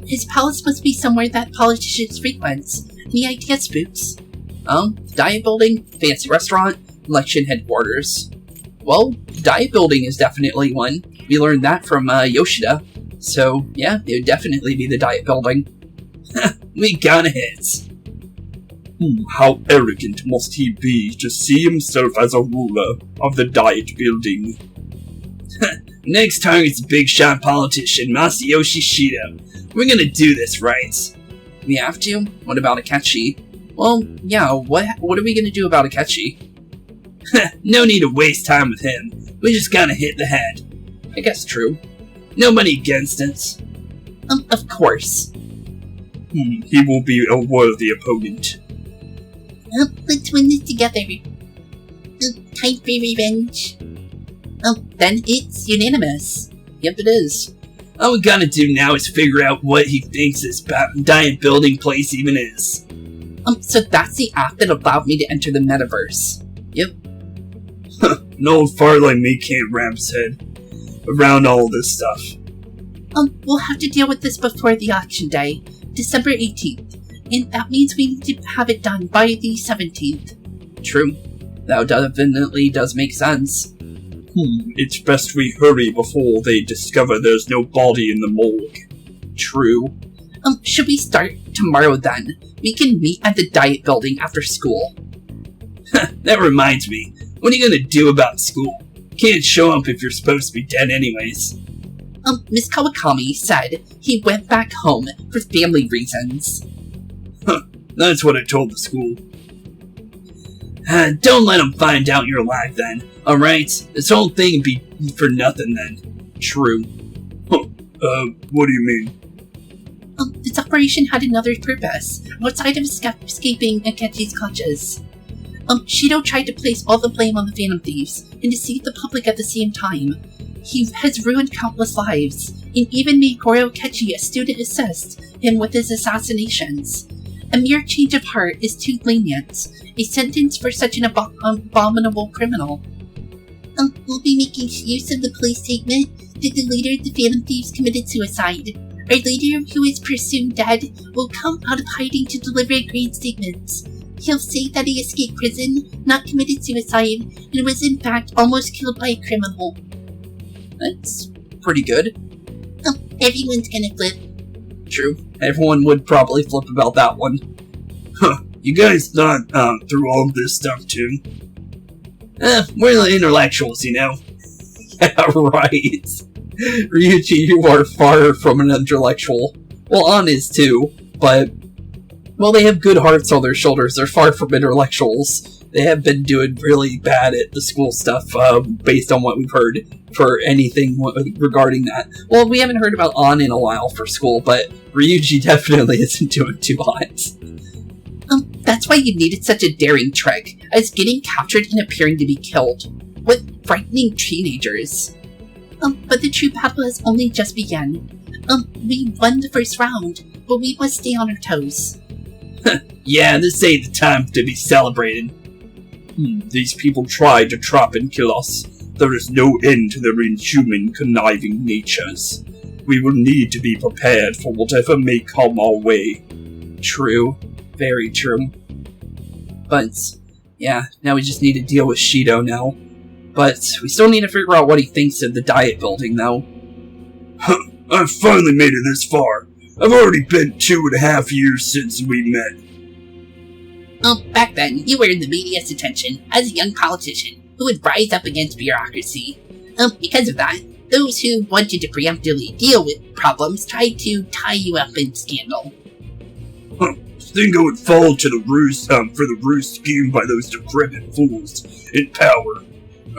His palace must be somewhere that politicians frequent. Any idea, Spooks? Diet building, fancy restaurant, election headquarters. Well, diet building is definitely one. We learned that from Yoshida. So, yeah, it would definitely be the diet building. We got a hit. How arrogant must he be to see himself as a ruler of the diet building? Next target's a big shot politician, Masayoshi Shido. We're gonna do this right. We have to? What about Akechi? Well, yeah, what are we gonna do about Akechi? No need to waste time with him. We just gotta hit the head. I guess true. Nobody against us. Of course. He will be a worthy opponent. Let's win this together. Time for revenge. Then it's unanimous. Yep, it is. All we gotta do now is figure out what he thinks this giant building place even is. So that's the app that allowed me to enter the metaverse. Yep. An old fart like me can't wrap his head around all this stuff. We'll have to deal with this before the auction day, December 18th, and that means we need to have it done by the 17th. True. That definitely does make sense. It's best we hurry before they discover there's no body in the morgue. True. Should we start Tomorrow then. We can meet at the diet building after school. That reminds me. What are you gonna do about school? Can't show up if you're supposed to be dead anyways. Miss Kawakami said he went back home for family reasons. That's what I told the school. Don't let them find out you're alive then, alright? This whole thing would be for nothing then. True. What do you mean? This operation had another purpose, outside of escaping Akechi's clutches. Shido tried to place all the blame on the Phantom Thieves and deceive the public at the same time. He has ruined countless lives, and even made Goro Akechi a student assist him with his assassinations. A mere change of heart is too lenient, a sentence for such an abominable criminal. We'll be making use of the police statement that the leader of the Phantom Thieves committed suicide. Our leader, who is presumed dead, will come out of hiding to deliver a great statement. He'll say that he escaped prison, not committed suicide, and was in fact almost killed by a criminal. That's pretty good. Everyone's gonna flip. True. Everyone would probably flip about that one. You guys thought through all of this stuff too? We're the intellectuals, you know? Yeah, right. Ryuji, you are far from an intellectual. Well, An is too, but... Well, they have good hearts on their shoulders. They're far from intellectuals. They have been doing really bad at the school stuff, based on what we've heard, for anything regarding that. Well, we haven't heard about An in a while for school, but Ryuji definitely isn't doing too hot. That's why you needed such a daring trick, as getting captured and appearing to be killed. What frightening teenagers. But the true battle has only just begun. We won the first round, but we must stay on our toes. Yeah, this ain't the time to be celebrated. These people tried to trap and kill us. There is no end to their inhuman, conniving natures. We will need to be prepared for whatever may come our way. True. Very true. But, yeah, now we just need to deal with Shido now. But we still need to figure out what he thinks of the diet building, though. I've finally made it this far. I've already been 2.5 years since we met. Back then, you were in the media's attention as a young politician who would rise up against bureaucracy. Because of that, those who wanted to preemptively deal with problems tried to tie you up in scandal. Think I would fall to the ruse, for the ruse schemed by those decrepit fools in power.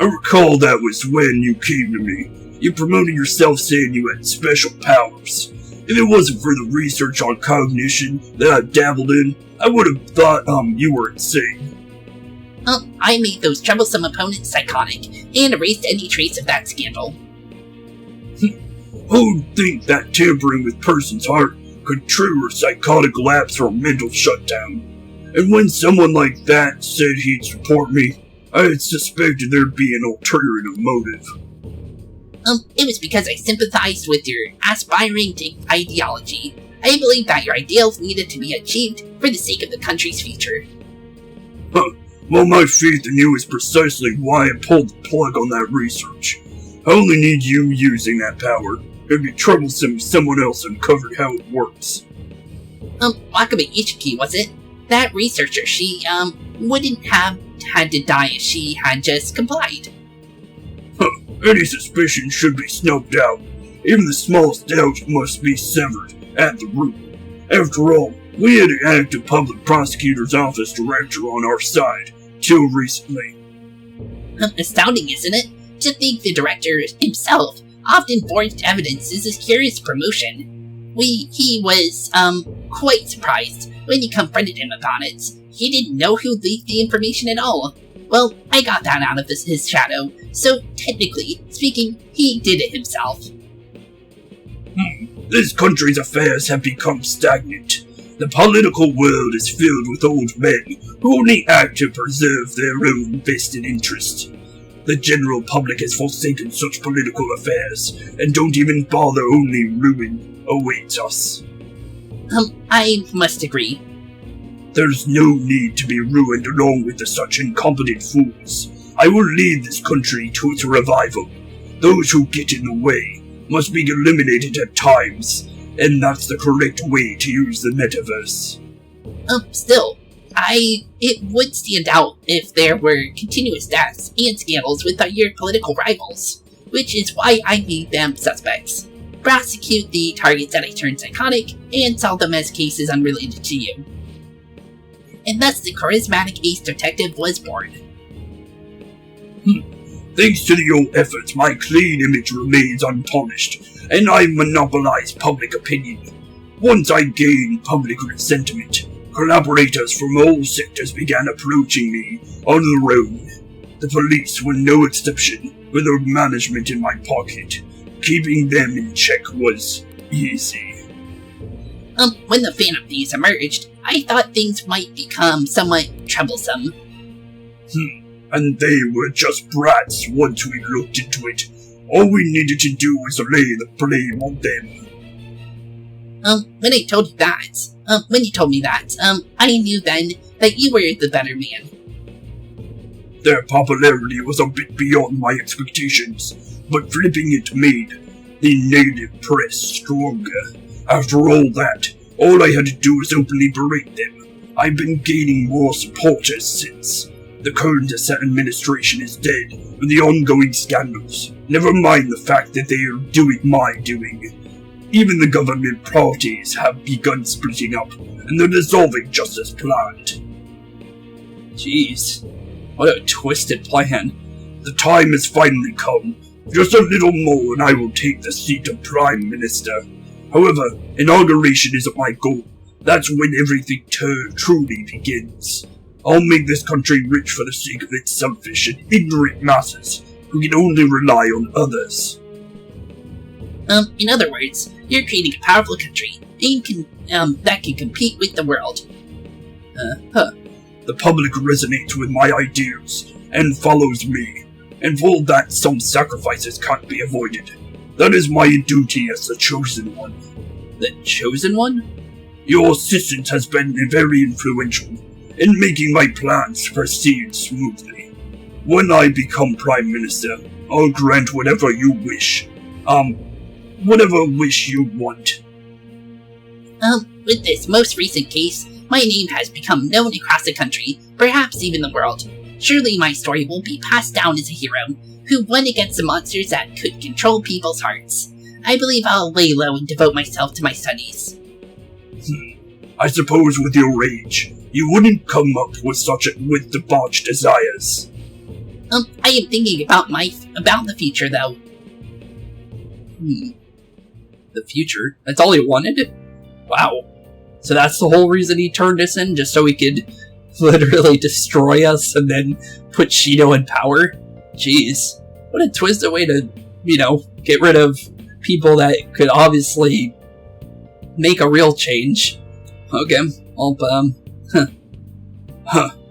I recall that was when you came to me. You promoted yourself saying you had special powers. If it wasn't for the research on cognition that I dabbled in, I would have thought, you were insane. I made those troublesome opponents psychotic, and erased any trace of that scandal. Who'd think that tampering with person's heart could trigger a psychotic lapse or a mental shutdown? And when someone like that said he'd support me, I had suspected there'd be an ulterior motive. It was because I sympathized with your aspiring ideology. I believed that your ideals needed to be achieved for the sake of the country's future. Well, my faith in you is precisely why I pulled the plug on that research. I only need you using that power. It'd be troublesome if someone else uncovered how it works. Wakabe Ichiki, was it? That researcher, she, wouldn't have had to die if she had just complied. Any suspicion should be snuffed out. Even the smallest doubt must be severed at the root. After all, We had an active public prosecutor's office director on our side, till recently. Astounding, isn't it? To think the director himself often forged evidence as his curious promotion. He was, quite surprised when you confronted him about it. He didn't know who leaked the information at all. Well, I got that out of his shadow, so technically speaking, he did it himself. This country's affairs have become stagnant. The political world is filled with old men who only act to preserve their own vested interest. The general public has forsaken such political affairs, and don't even bother, only ruin awaits us. I must agree. There's no need to be ruined along with such incompetent fools. I will lead this country to its revival. Those who get in the way must be eliminated at times, and that's the correct way to use the metaverse. Still, it would stand out if there were continuous deaths and scandals with your political rivals, which is why I made them suspects. Prosecute the targets that I turned psychotic, and sell them as cases unrelated to you. And thus the charismatic ace detective was born. Thanks to your efforts, my clean image remains untarnished, and I monopolize public opinion. Once I gained public sentiment, collaborators from all sectors began approaching me on their own. The police were no exception, with their management in my pocket. Keeping them in check was easy. When the Phantom Thieves emerged, I thought things might become somewhat troublesome. And they were just brats once we looked into it. All we needed to do was lay the blame on them. When you told me that, I knew then that you were the better man. Their popularity was a bit beyond my expectations, but flipping it made the native press stronger. After all that, all I had to do was openly berate them. I've been gaining more supporters since. The current administration is dead, and the ongoing scandals. Never mind the fact that they are doing my doing. Even the government parties have begun splitting up, and they're dissolving just as planned. Jeez, what a twisted plan. The time has finally come. Just a little more and I will take the seat of Prime Minister. However, inauguration isn't my goal. That's when everything truly begins. I'll make this country rich for the sake of its selfish and ignorant masses who can only rely on others. In other words, you're creating a powerful country that can compete with the world. The public resonates with my ideals and follows me, and for that some sacrifices can't be avoided. That is my duty as the Chosen One. The Chosen One? Your assistance has been very influential in making my plans proceed smoothly. When I become Prime Minister, I'll grant whatever you wish. Whatever wish you want. With this most recent case, my name has become known across the country, perhaps even the world. Surely my story will be passed down as a hero who won against the monsters that could control people's hearts. I believe I'll lay low and devote myself to my studies. I suppose with your age, you wouldn't come up with debauched desires. I am thinking about the future, though. The future? That's all he wanted? Wow. So that's the whole reason he turned us in, just so he could literally destroy us and then put Shido in power? Jeez. What a twisted way to, get rid of people that could obviously make a real change. Okay,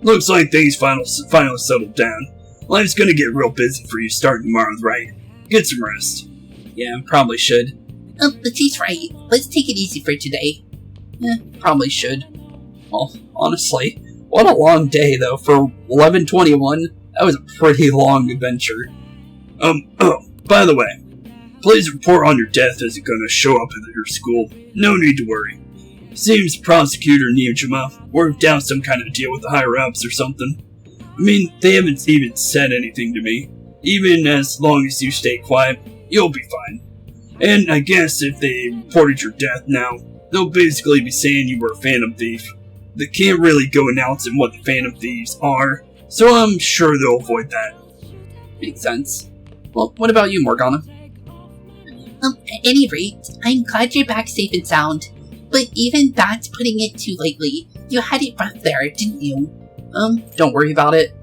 Looks like things finally settled down. Life's gonna get real busy for you starting tomorrow, right? Get some rest. Yeah, probably should. He's right. Let's take it easy for today. Probably should. Well, honestly, what a long day, though. For 11/21, that was a pretty long adventure. By the way, please report on your death as it's gonna show up at your school. No need to worry. Seems Prosecutor Niijima worked out some kind of deal with the higher-ups or something. I mean, they haven't even said anything to me. Even as long as you stay quiet, you'll be fine. And I guess if they reported your death now, they'll basically be saying you were a Phantom Thief. They can't really go announcing what the Phantom Thieves are, so I'm sure they'll avoid that. Makes sense. Well, what about you, Morgana? At any rate, I'm glad you're back safe and sound. But even that's putting it too lightly. You had it rough there, didn't you? Don't worry about it.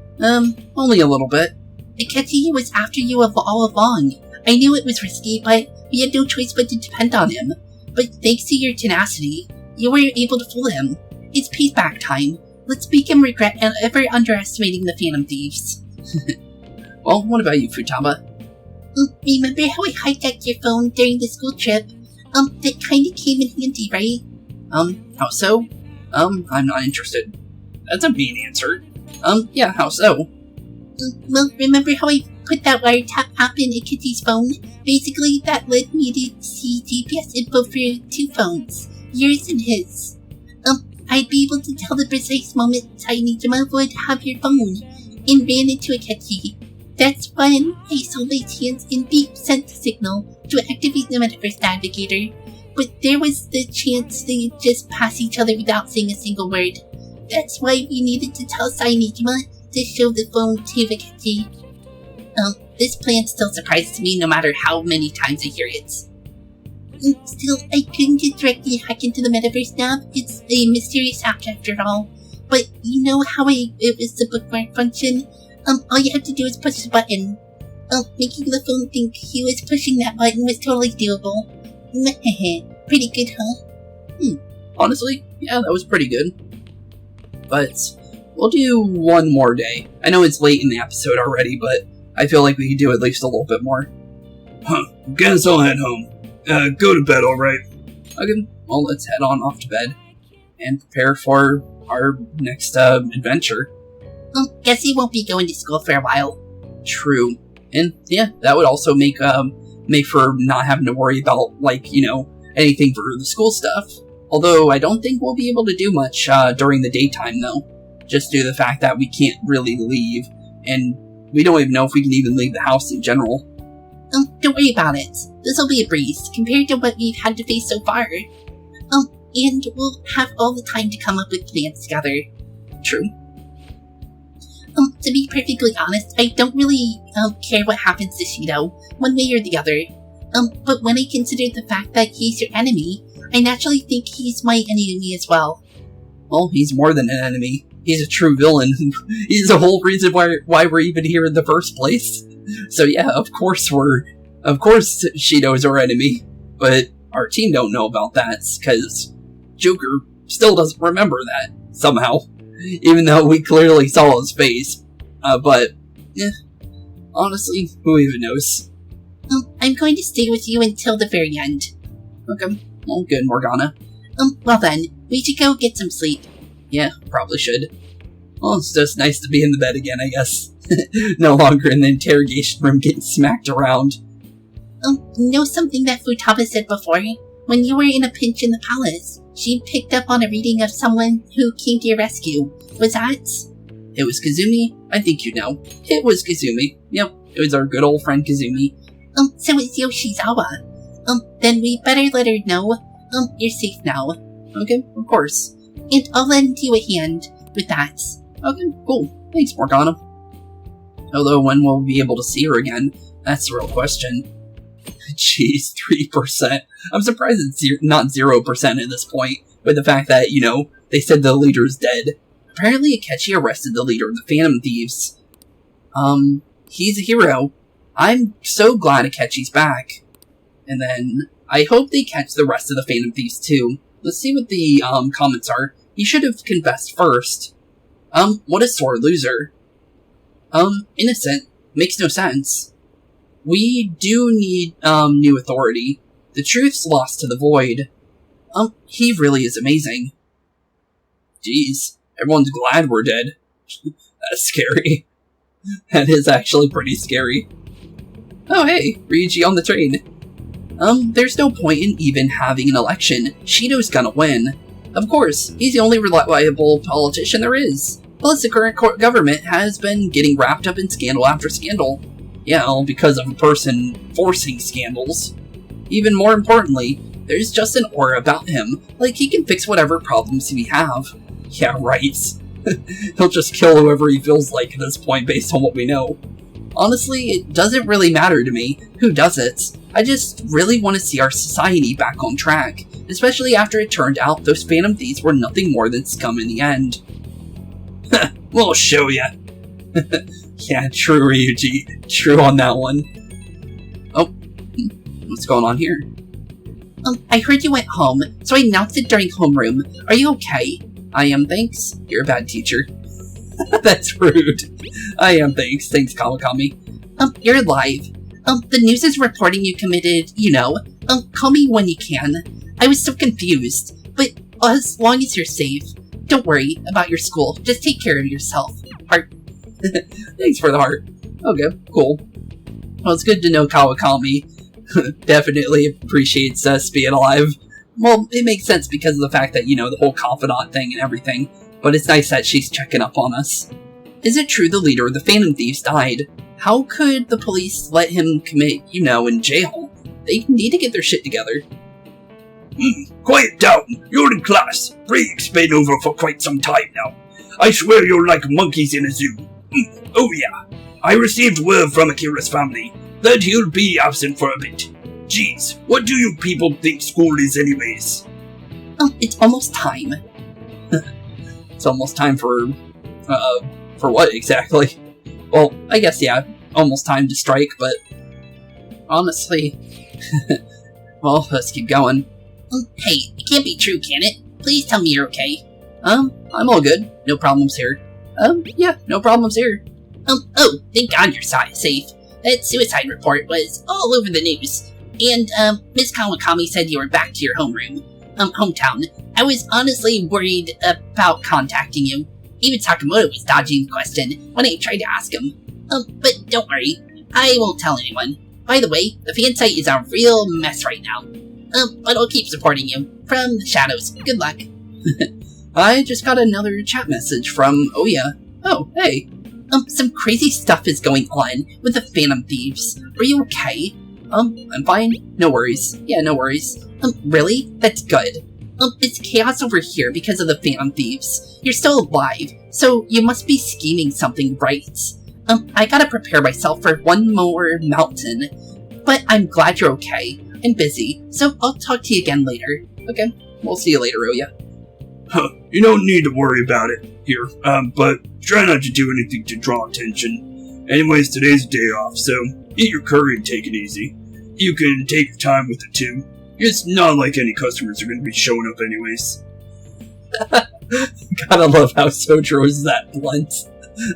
Only a little bit. Akechi was after you all along. I knew it was risky, but we had no choice but to depend on him. But thanks to your tenacity, you were able to fool him. It's payback time. Let's make him regret ever underestimating the Phantom Thieves. Well, what about you, Futaba? Remember how I hijacked your phone during the school trip? That kinda came in handy, right? How so? I'm not interested. That's a mean answer. Yeah, how so? Well, remember how I put that wiretap app in Akechi's phone? Basically, that led me to see GPS info for 2 phones. Yours and his. I'd be able to tell the precise moment Niijima would have your phone, and ran into Akechi. That's when I saw my chance and deep sent the signal to activate the Metaverse Navigator, but there was the chance they just pass each other without saying a single word. That's why we needed to tell Niijima to show the phone to Akechi. This plan still surprises me no matter how many times I hear it. Still, I couldn't just directly hack into the Metaverse Nav. It's a mysterious app after all. But you know how it was the bookmark function? All you have to do is push the button. Making the phone think he was pushing that button was totally doable. Pretty good, huh? Honestly, yeah, that was pretty good. But we'll do one more day. I know it's late in the episode already, but I feel like we could do at least a little bit more. Guess I'll head home. Go to bed, alright? Okay, well, let's head on off to bed and prepare for our next adventure. Guess he won't be going to school for a while. True. And yeah, that would also make for not having to worry about, anything for the school stuff. Although I don't think we'll be able to do much during the daytime, though. Just due to the fact that we can't really leave, and we don't even know if we can even leave the house in general. Don't worry about it. This'll be a breeze compared to what we've had to face so far. And we'll have all the time to come up with plans together. True. To be perfectly honest, I don't really care what happens to Shido, one way or the other. But when I consider the fact that he's your enemy, I naturally think he's my enemy as well. Well, he's more than an enemy. He's a true villain. He's the whole reason why we're even here in the first place. So yeah, of course Shido's our enemy. But our team don't know about that, because Joker still doesn't remember that, somehow. Even though we clearly saw his face. But, honestly, who even knows? I'm going to stay with you until the very end. Okay, well, good, Morgana. Well then, we should go get some sleep. Yeah, probably should. Well, it's just nice to be in the bed again, I guess. No longer in the interrogation room getting smacked around. You know something that Futaba said before? When you were in a pinch in the palace, she picked up on a reading of someone who came to your rescue. Was that? It was Kazumi. I think you know. It was Kazumi. Yep, it was our good old friend Kazumi. So it's Yoshizawa. Then we better let her know. You're safe now. Okay, of course. And I'll lend you a hand with that. Okay, cool. Thanks, Morgana. Although, when will we be able to see her again? That's the real question. Jeez, 3%. I'm surprised it's not 0% at this point, with the fact that, they said the leader is dead. Apparently Akechi arrested the leader of the Phantom Thieves. He's a hero. I'm so glad Akechi's back. And then, I hope they catch the rest of the Phantom Thieves too. Let's see what the, comments are. He should have confessed first. What a sore loser. Innocent. Makes no sense. We do need, new authority. The truth's lost to the void. He really is amazing. Jeez, everyone's glad we're dead. That's scary. That is actually pretty scary. Oh hey, Ryuji on the train. There's no point in even having an election. Shido's gonna win. Of course, he's the only reliable politician there is. Plus, the current government has been getting wrapped up in scandal after scandal. Yeah, all because of a person forcing scandals. Even more importantly, There's just an aura about him, like he can fix whatever problems we have. Yeah, right. He'll just kill whoever he feels like at this point based on what we know. Honestly, it doesn't really matter to me who does it. I just really want to see our society back on track, especially after it turned out those Phantom Thieves were nothing more than scum in the end. We'll show ya. Yeah, true, Ryuji. True on that one. Oh, what's going on here? I heard you went home, so I announced it during homeroom. Are you okay? I am, thanks. You're a bad teacher. That's rude. I am, thanks. Thanks, Kawakami. You're alive. The news is reporting you committed, call me when you can. I was so confused, but as long as you're safe, don't worry about your school. Just take care of yourself. Heart. Thanks for the heart. Okay, cool. Well, it's good to know Kawakami definitely appreciates us being alive. Well, it makes sense because of the fact that, the whole confidant thing and everything. But it's nice that she's checking up on us. Is it true the leader of the Phantom Thieves died? How could the police let him commit, in jail? They need to get their shit together. Quiet down. You're in class. Break's been over for quite some time now. I swear you're like monkeys in a zoo. Oh yeah. I received word from Akira's family that he'll be absent for a bit. Jeez, what do you people think school is anyways? It's almost time. It's almost time for what exactly? Well, I guess, yeah, almost time to strike, but honestly, well, let's keep going. Hey, it can't be true, can it? Please tell me you're okay. I'm all good. No problems here. Yeah, no problems here. Oh, thank God you're safe. That suicide report was all over the news. And, Miss Kawakami said you were back to your hometown. I was honestly worried about contacting you. Even Sakamoto was dodging the question when I tried to ask him. But don't worry, I won't tell anyone. By the way, the fan site is a real mess right now. But I'll keep supporting you. From the shadows. Good luck. I just got another chat message from Oya. Oh, hey. Some crazy stuff is going on with the Phantom Thieves. Are you okay? I'm fine. No worries. Yeah, no worries. Really? That's good. It's chaos over here because of the Phantom Thieves. You're still alive, so you must be scheming something right. I gotta prepare myself for one more mountain. But I'm glad you're okay. I'm busy, so I'll talk to you again later. Okay, we'll see you later, Oya. You don't need to worry about it here, but try not to do anything to draw attention. Anyways, today's a day off, so eat your curry and take it easy. You can take your time with it too. It's not like any customers are going to be showing up anyways. Gotta love how Sojiro is that blunt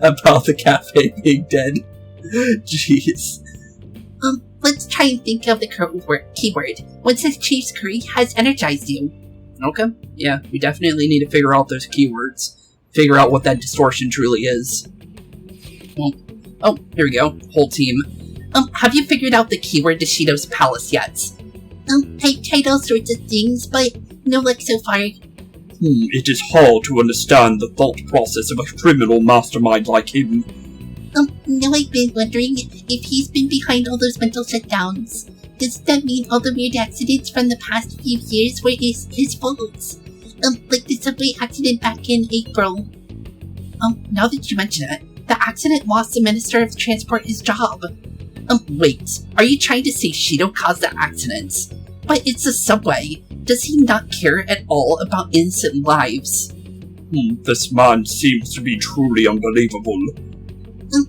about the cafe being dead. Jeez. Let's try and think of the keyword. What says Chief's Curry has energized you? Okay, yeah, we definitely need to figure out those keywords. Figure out what that distortion truly is. Well, oh, here we go. Whole team. Have you figured out the keyword to Shido's palace yet? I've tried all sorts of things, but no luck so far. It is hard to understand the thought process of a criminal mastermind like him. Now I've been wondering if he's been behind all those mental shutdowns. Does that mean all the weird accidents from the past few years were his faults? Like the subway accident back in April. Now that you mention it, the accident lost the Minister of Transport his job. Wait, are you trying to say Shido caused the accident? But it's the subway. Does he not care at all about innocent lives? This man seems to be truly unbelievable.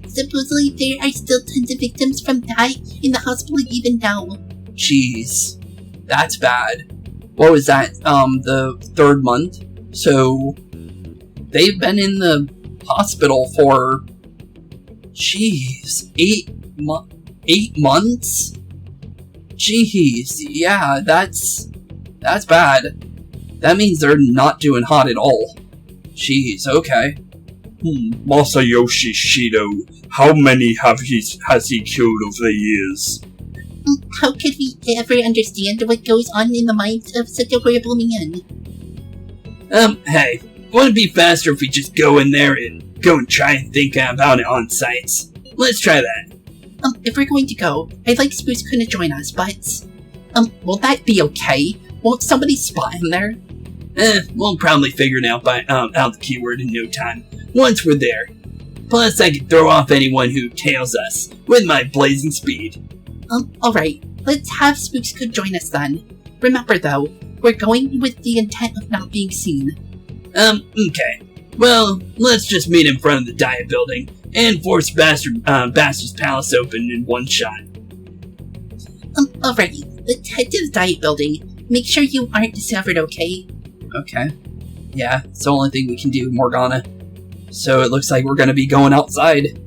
Supposedly there are still tons of victims from that in the hospital even now. Jeez. That's bad. What was that, the 3rd month? So, they've been in the hospital for, jeez, 8 months? Jeez, yeah, that's bad. That means they're not doing hot at all. Jeez, okay. Masayoshi Shido, how many has he killed over the years? How could we ever understand what goes on in the minds of such a horrible man? Hey, wouldn't it be faster if we just go in there and try and think about it on site? Let's try that. If we're going to go, I'd like Spooks to join us, but... will that be okay? Won't somebody spot him there? We'll probably figure out the keyword in no time, once we're there. Plus, I can throw off anyone who tails us, with my blazing speed. Alright. Let's have Spooks could join us then. Remember though, we're going with the intent of not being seen. Okay. Well, let's just meet in front of the diet building, and force Bastard's palace open in one shot. Alright. Let's head to the diet building. Make sure you aren't discovered, okay? Okay. Yeah, it's the only thing we can do, Morgana. So it looks like we're gonna be going outside.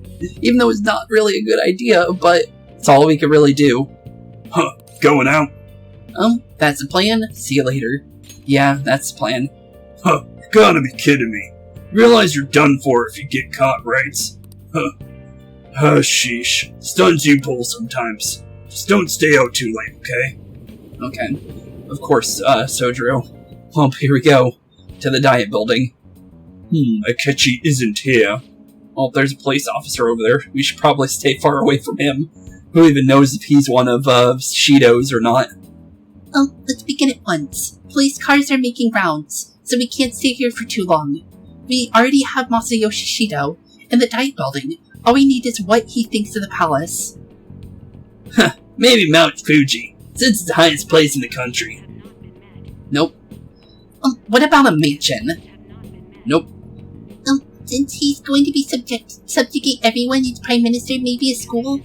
Even though it's not really a good idea, but it's all we can really do. Huh, going out? That's the plan. See you later. Yeah, that's the plan. Huh, you gotta be kidding me. Realize you're done for if you get caught, right? Huh. Sheesh. Stunts you pull sometimes. Just don't stay out too late, okay? Okay. Of course, Sojiro. Well, here we go. To the diet building. Akechi isn't here. Well, there's a police officer over there. We should probably stay far away from him. Who even knows if he's one of, Shido's or not? Let's begin at once. Police cars are making rounds, so we can't stay here for too long. We already have Masayoshi Shido in the diet building. All we need is what he thinks of the palace. Maybe Mount Fuji, since it's the highest place in the country. Nope. What about a mansion? Nope. Since he's going to be subjugate everyone as prime minister, maybe a school?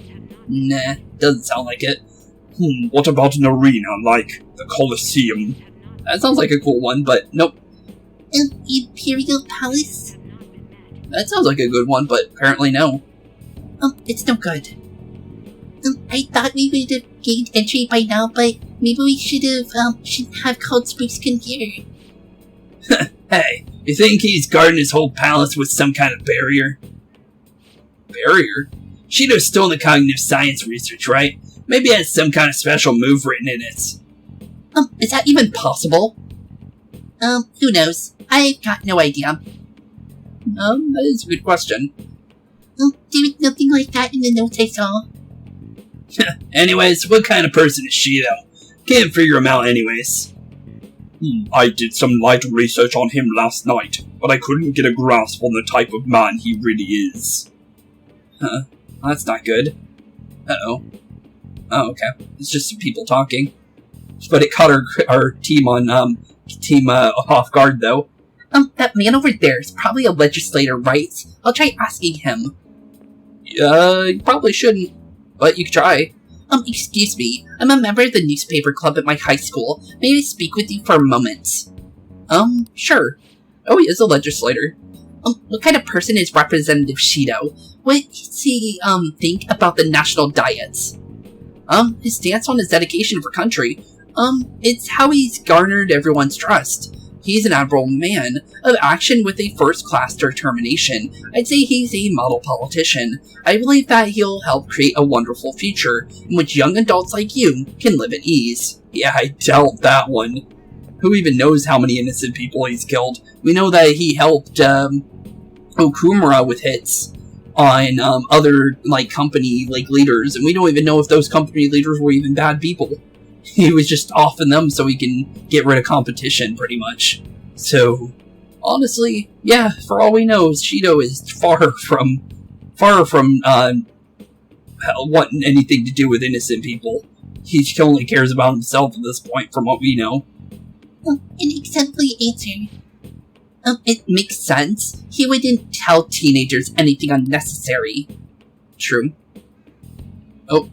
Nah, doesn't sound like it. What about an arena like the Colosseum? That sounds like a cool one, but nope. Imperial Palace? That sounds like a good one, but apparently no. It's no good. I thought we would have gained entry by now, but maybe we should have called Spooks here. Hey, you think he's guarding his whole palace with some kind of barrier? Barrier? Shido's still in the cognitive science research, right? Maybe it has some kind of special move written in it. Is that even possible? Who knows? I've got no idea. That is a good question. There was nothing like that in the notes I saw. Anyways, what kind of person is Shido? Can't figure him out anyways. I did some light research on him last night, but I couldn't get a grasp on the type of man he really is. Huh. That's not good. Uh-oh. Oh, okay. It's just some people talking. But it caught our team off guard, though. That man over there is probably a legislator, right? I'll try asking him. You probably shouldn't, but you could try. Excuse me. I'm a member of the newspaper club at my high school. May I speak with you for a moment? Sure. Oh, he is a legislator. What kind of person is Representative Shido? What does he, think about the national diets? His stance on his dedication for country. It's how he's garnered everyone's trust. He's an admirable man of action with a first-class determination. I'd say he's a model politician. I believe that he'll help create a wonderful future in which young adults like you can live at ease. Yeah, I doubt that one. Who even knows how many innocent people he's killed? We know that he helped, Okumura with hits on, other, company, leaders, and we don't even know if those company leaders were even bad people. He was just offing them so he can get rid of competition, pretty much. So, honestly, yeah, for all we know, Shido is far from wanting anything to do with innocent people. He only cares about himself at this point, from what we know. An exemplary answer. It makes sense. He wouldn't tell teenagers anything unnecessary. True. Oh.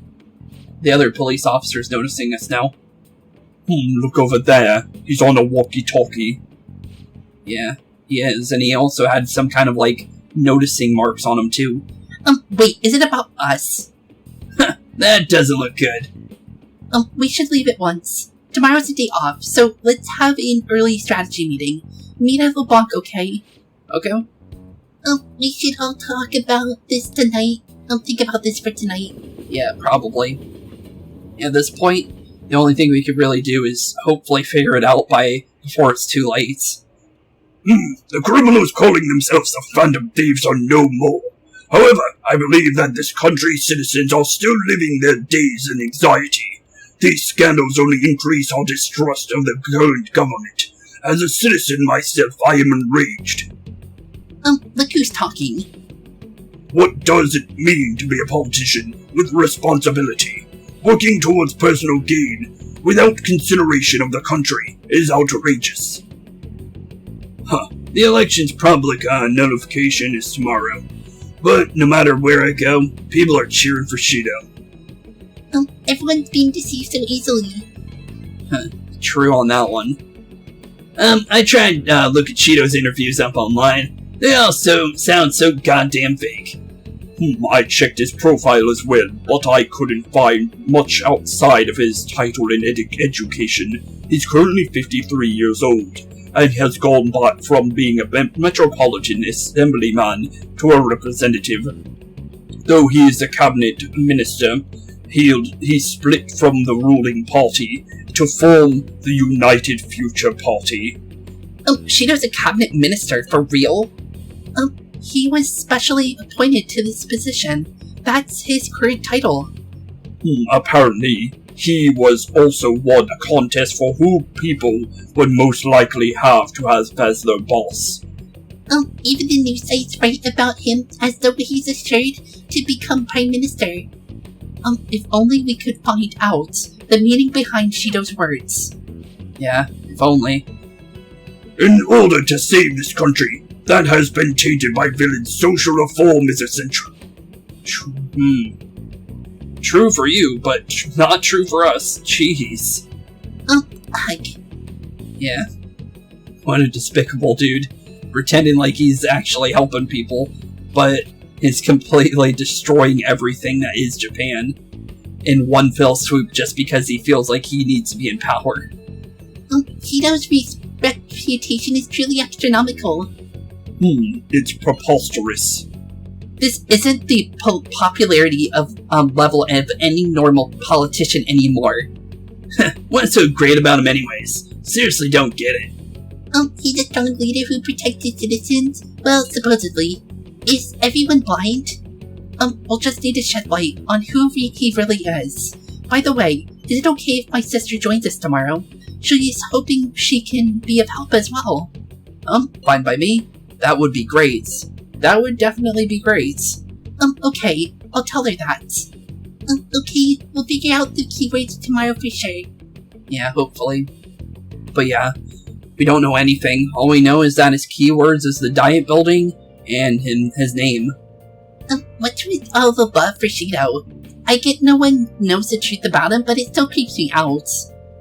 The other police officer's noticing us now. Look over there. He's on a walkie-talkie. Yeah, he is, and he also had some kind of, noticing marks on him, too. Wait, is it about us? That doesn't look good. We should leave at once. Tomorrow's a day off, so let's have an early strategy meeting. Meet at LeBlanc, okay? Okay. We should all talk about this tonight. Think about this for tonight. Yeah, probably. At this point, the only thing we could really do is hopefully figure it out before it's too late. The criminals calling themselves the Phantom Thieves are no more. However, I believe that this country's citizens are still living their days in anxiety. These scandals only increase our distrust of the current government. As a citizen myself, I am enraged. Look who's talking. What does it mean to be a politician with responsibility? Working towards personal gain without consideration of the country is outrageous. The election's public notification is tomorrow. But no matter where I go, people are cheering for Shido. Everyone's being deceived so easily. True on that one. I tried look at Shido's interviews up online. They all sound so goddamn fake. I checked his profile as well, but I couldn't find much outside of his title and education. He's currently 53 years old, and has gone back from being a metropolitan assemblyman to a representative. Though he is a cabinet minister, he split from the ruling party to form the United Future Party. Shido's a cabinet minister, for real? He was specially appointed to this position. That's his current title. Apparently, he was also won a contest for who people would most likely have to have as their boss. Even the news sites write about him as though he's assured to become Prime Minister. If only we could find out the meaning behind Shido's words. Yeah, if only. In order to save this country that has been tainted by villains, social reform is essential. True for you, but not true for us. Jeez. Yeah. What a despicable dude. Pretending like he's actually helping people, but is completely destroying everything that is Japan in one fell swoop just because he feels like he needs to be in power. Shido's reputation is truly astronomical. It's preposterous. This isn't the popularity of level of any normal politician anymore. What's so great about him anyways? Seriously don't get it. He's a strong leader who protects his citizens. Well, supposedly. Is everyone blind? We'll just need to shed light on who he really is. By the way, is it okay if my sister joins us tomorrow? She is hoping she can be of help as well. Fine by me. That would be great. That would definitely be great. Okay, I'll tell her that. Okay, we'll figure out the keywords tomorrow for sure. Yeah, hopefully. But yeah, we don't know anything. All we know is that his keywords is the diet building and his name. What's with all the love for Shido? I get no one knows the truth about him, but it still creeps me out.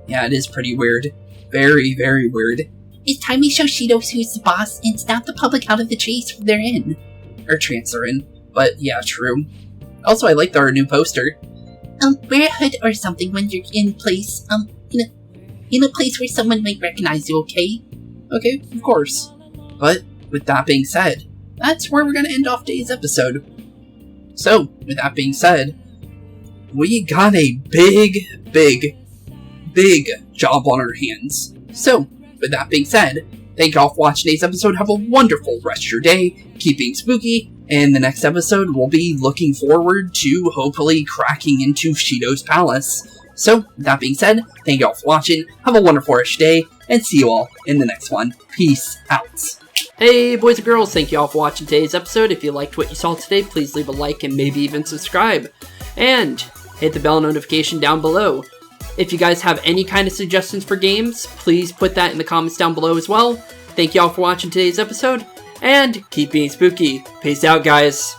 Yeah, it is pretty weird. Very, very weird. It's time we show Shido who's the boss and snap the public out of the chase they're in. Or trance they're in. But yeah, true. Also, I liked our new poster. Wear a hood or something when you're in place, in a place where someone might recognize you, okay? Okay, of course. But, with that being said, that's where we're gonna end off today's episode. So, with that being said, we got a big job on our hands. So, with that being said, thank y'all for watching today's episode. Have a wonderful rest of your day. Keep being spooky. And the next episode, we'll be looking forward to hopefully cracking into Shido's palace. So, with that being said, thank y'all for watching. Have a wonderful rest of your day. And see you all in the next one. Peace out. Hey boys and girls, thank you all for watching today's episode. If you liked what you saw today, please leave a like and maybe even subscribe. And hit the bell notification down below. If you guys have any kind of suggestions for games, please put that in the comments down below as well. Thank you all for watching today's episode, and keep being spooky. Peace out, guys.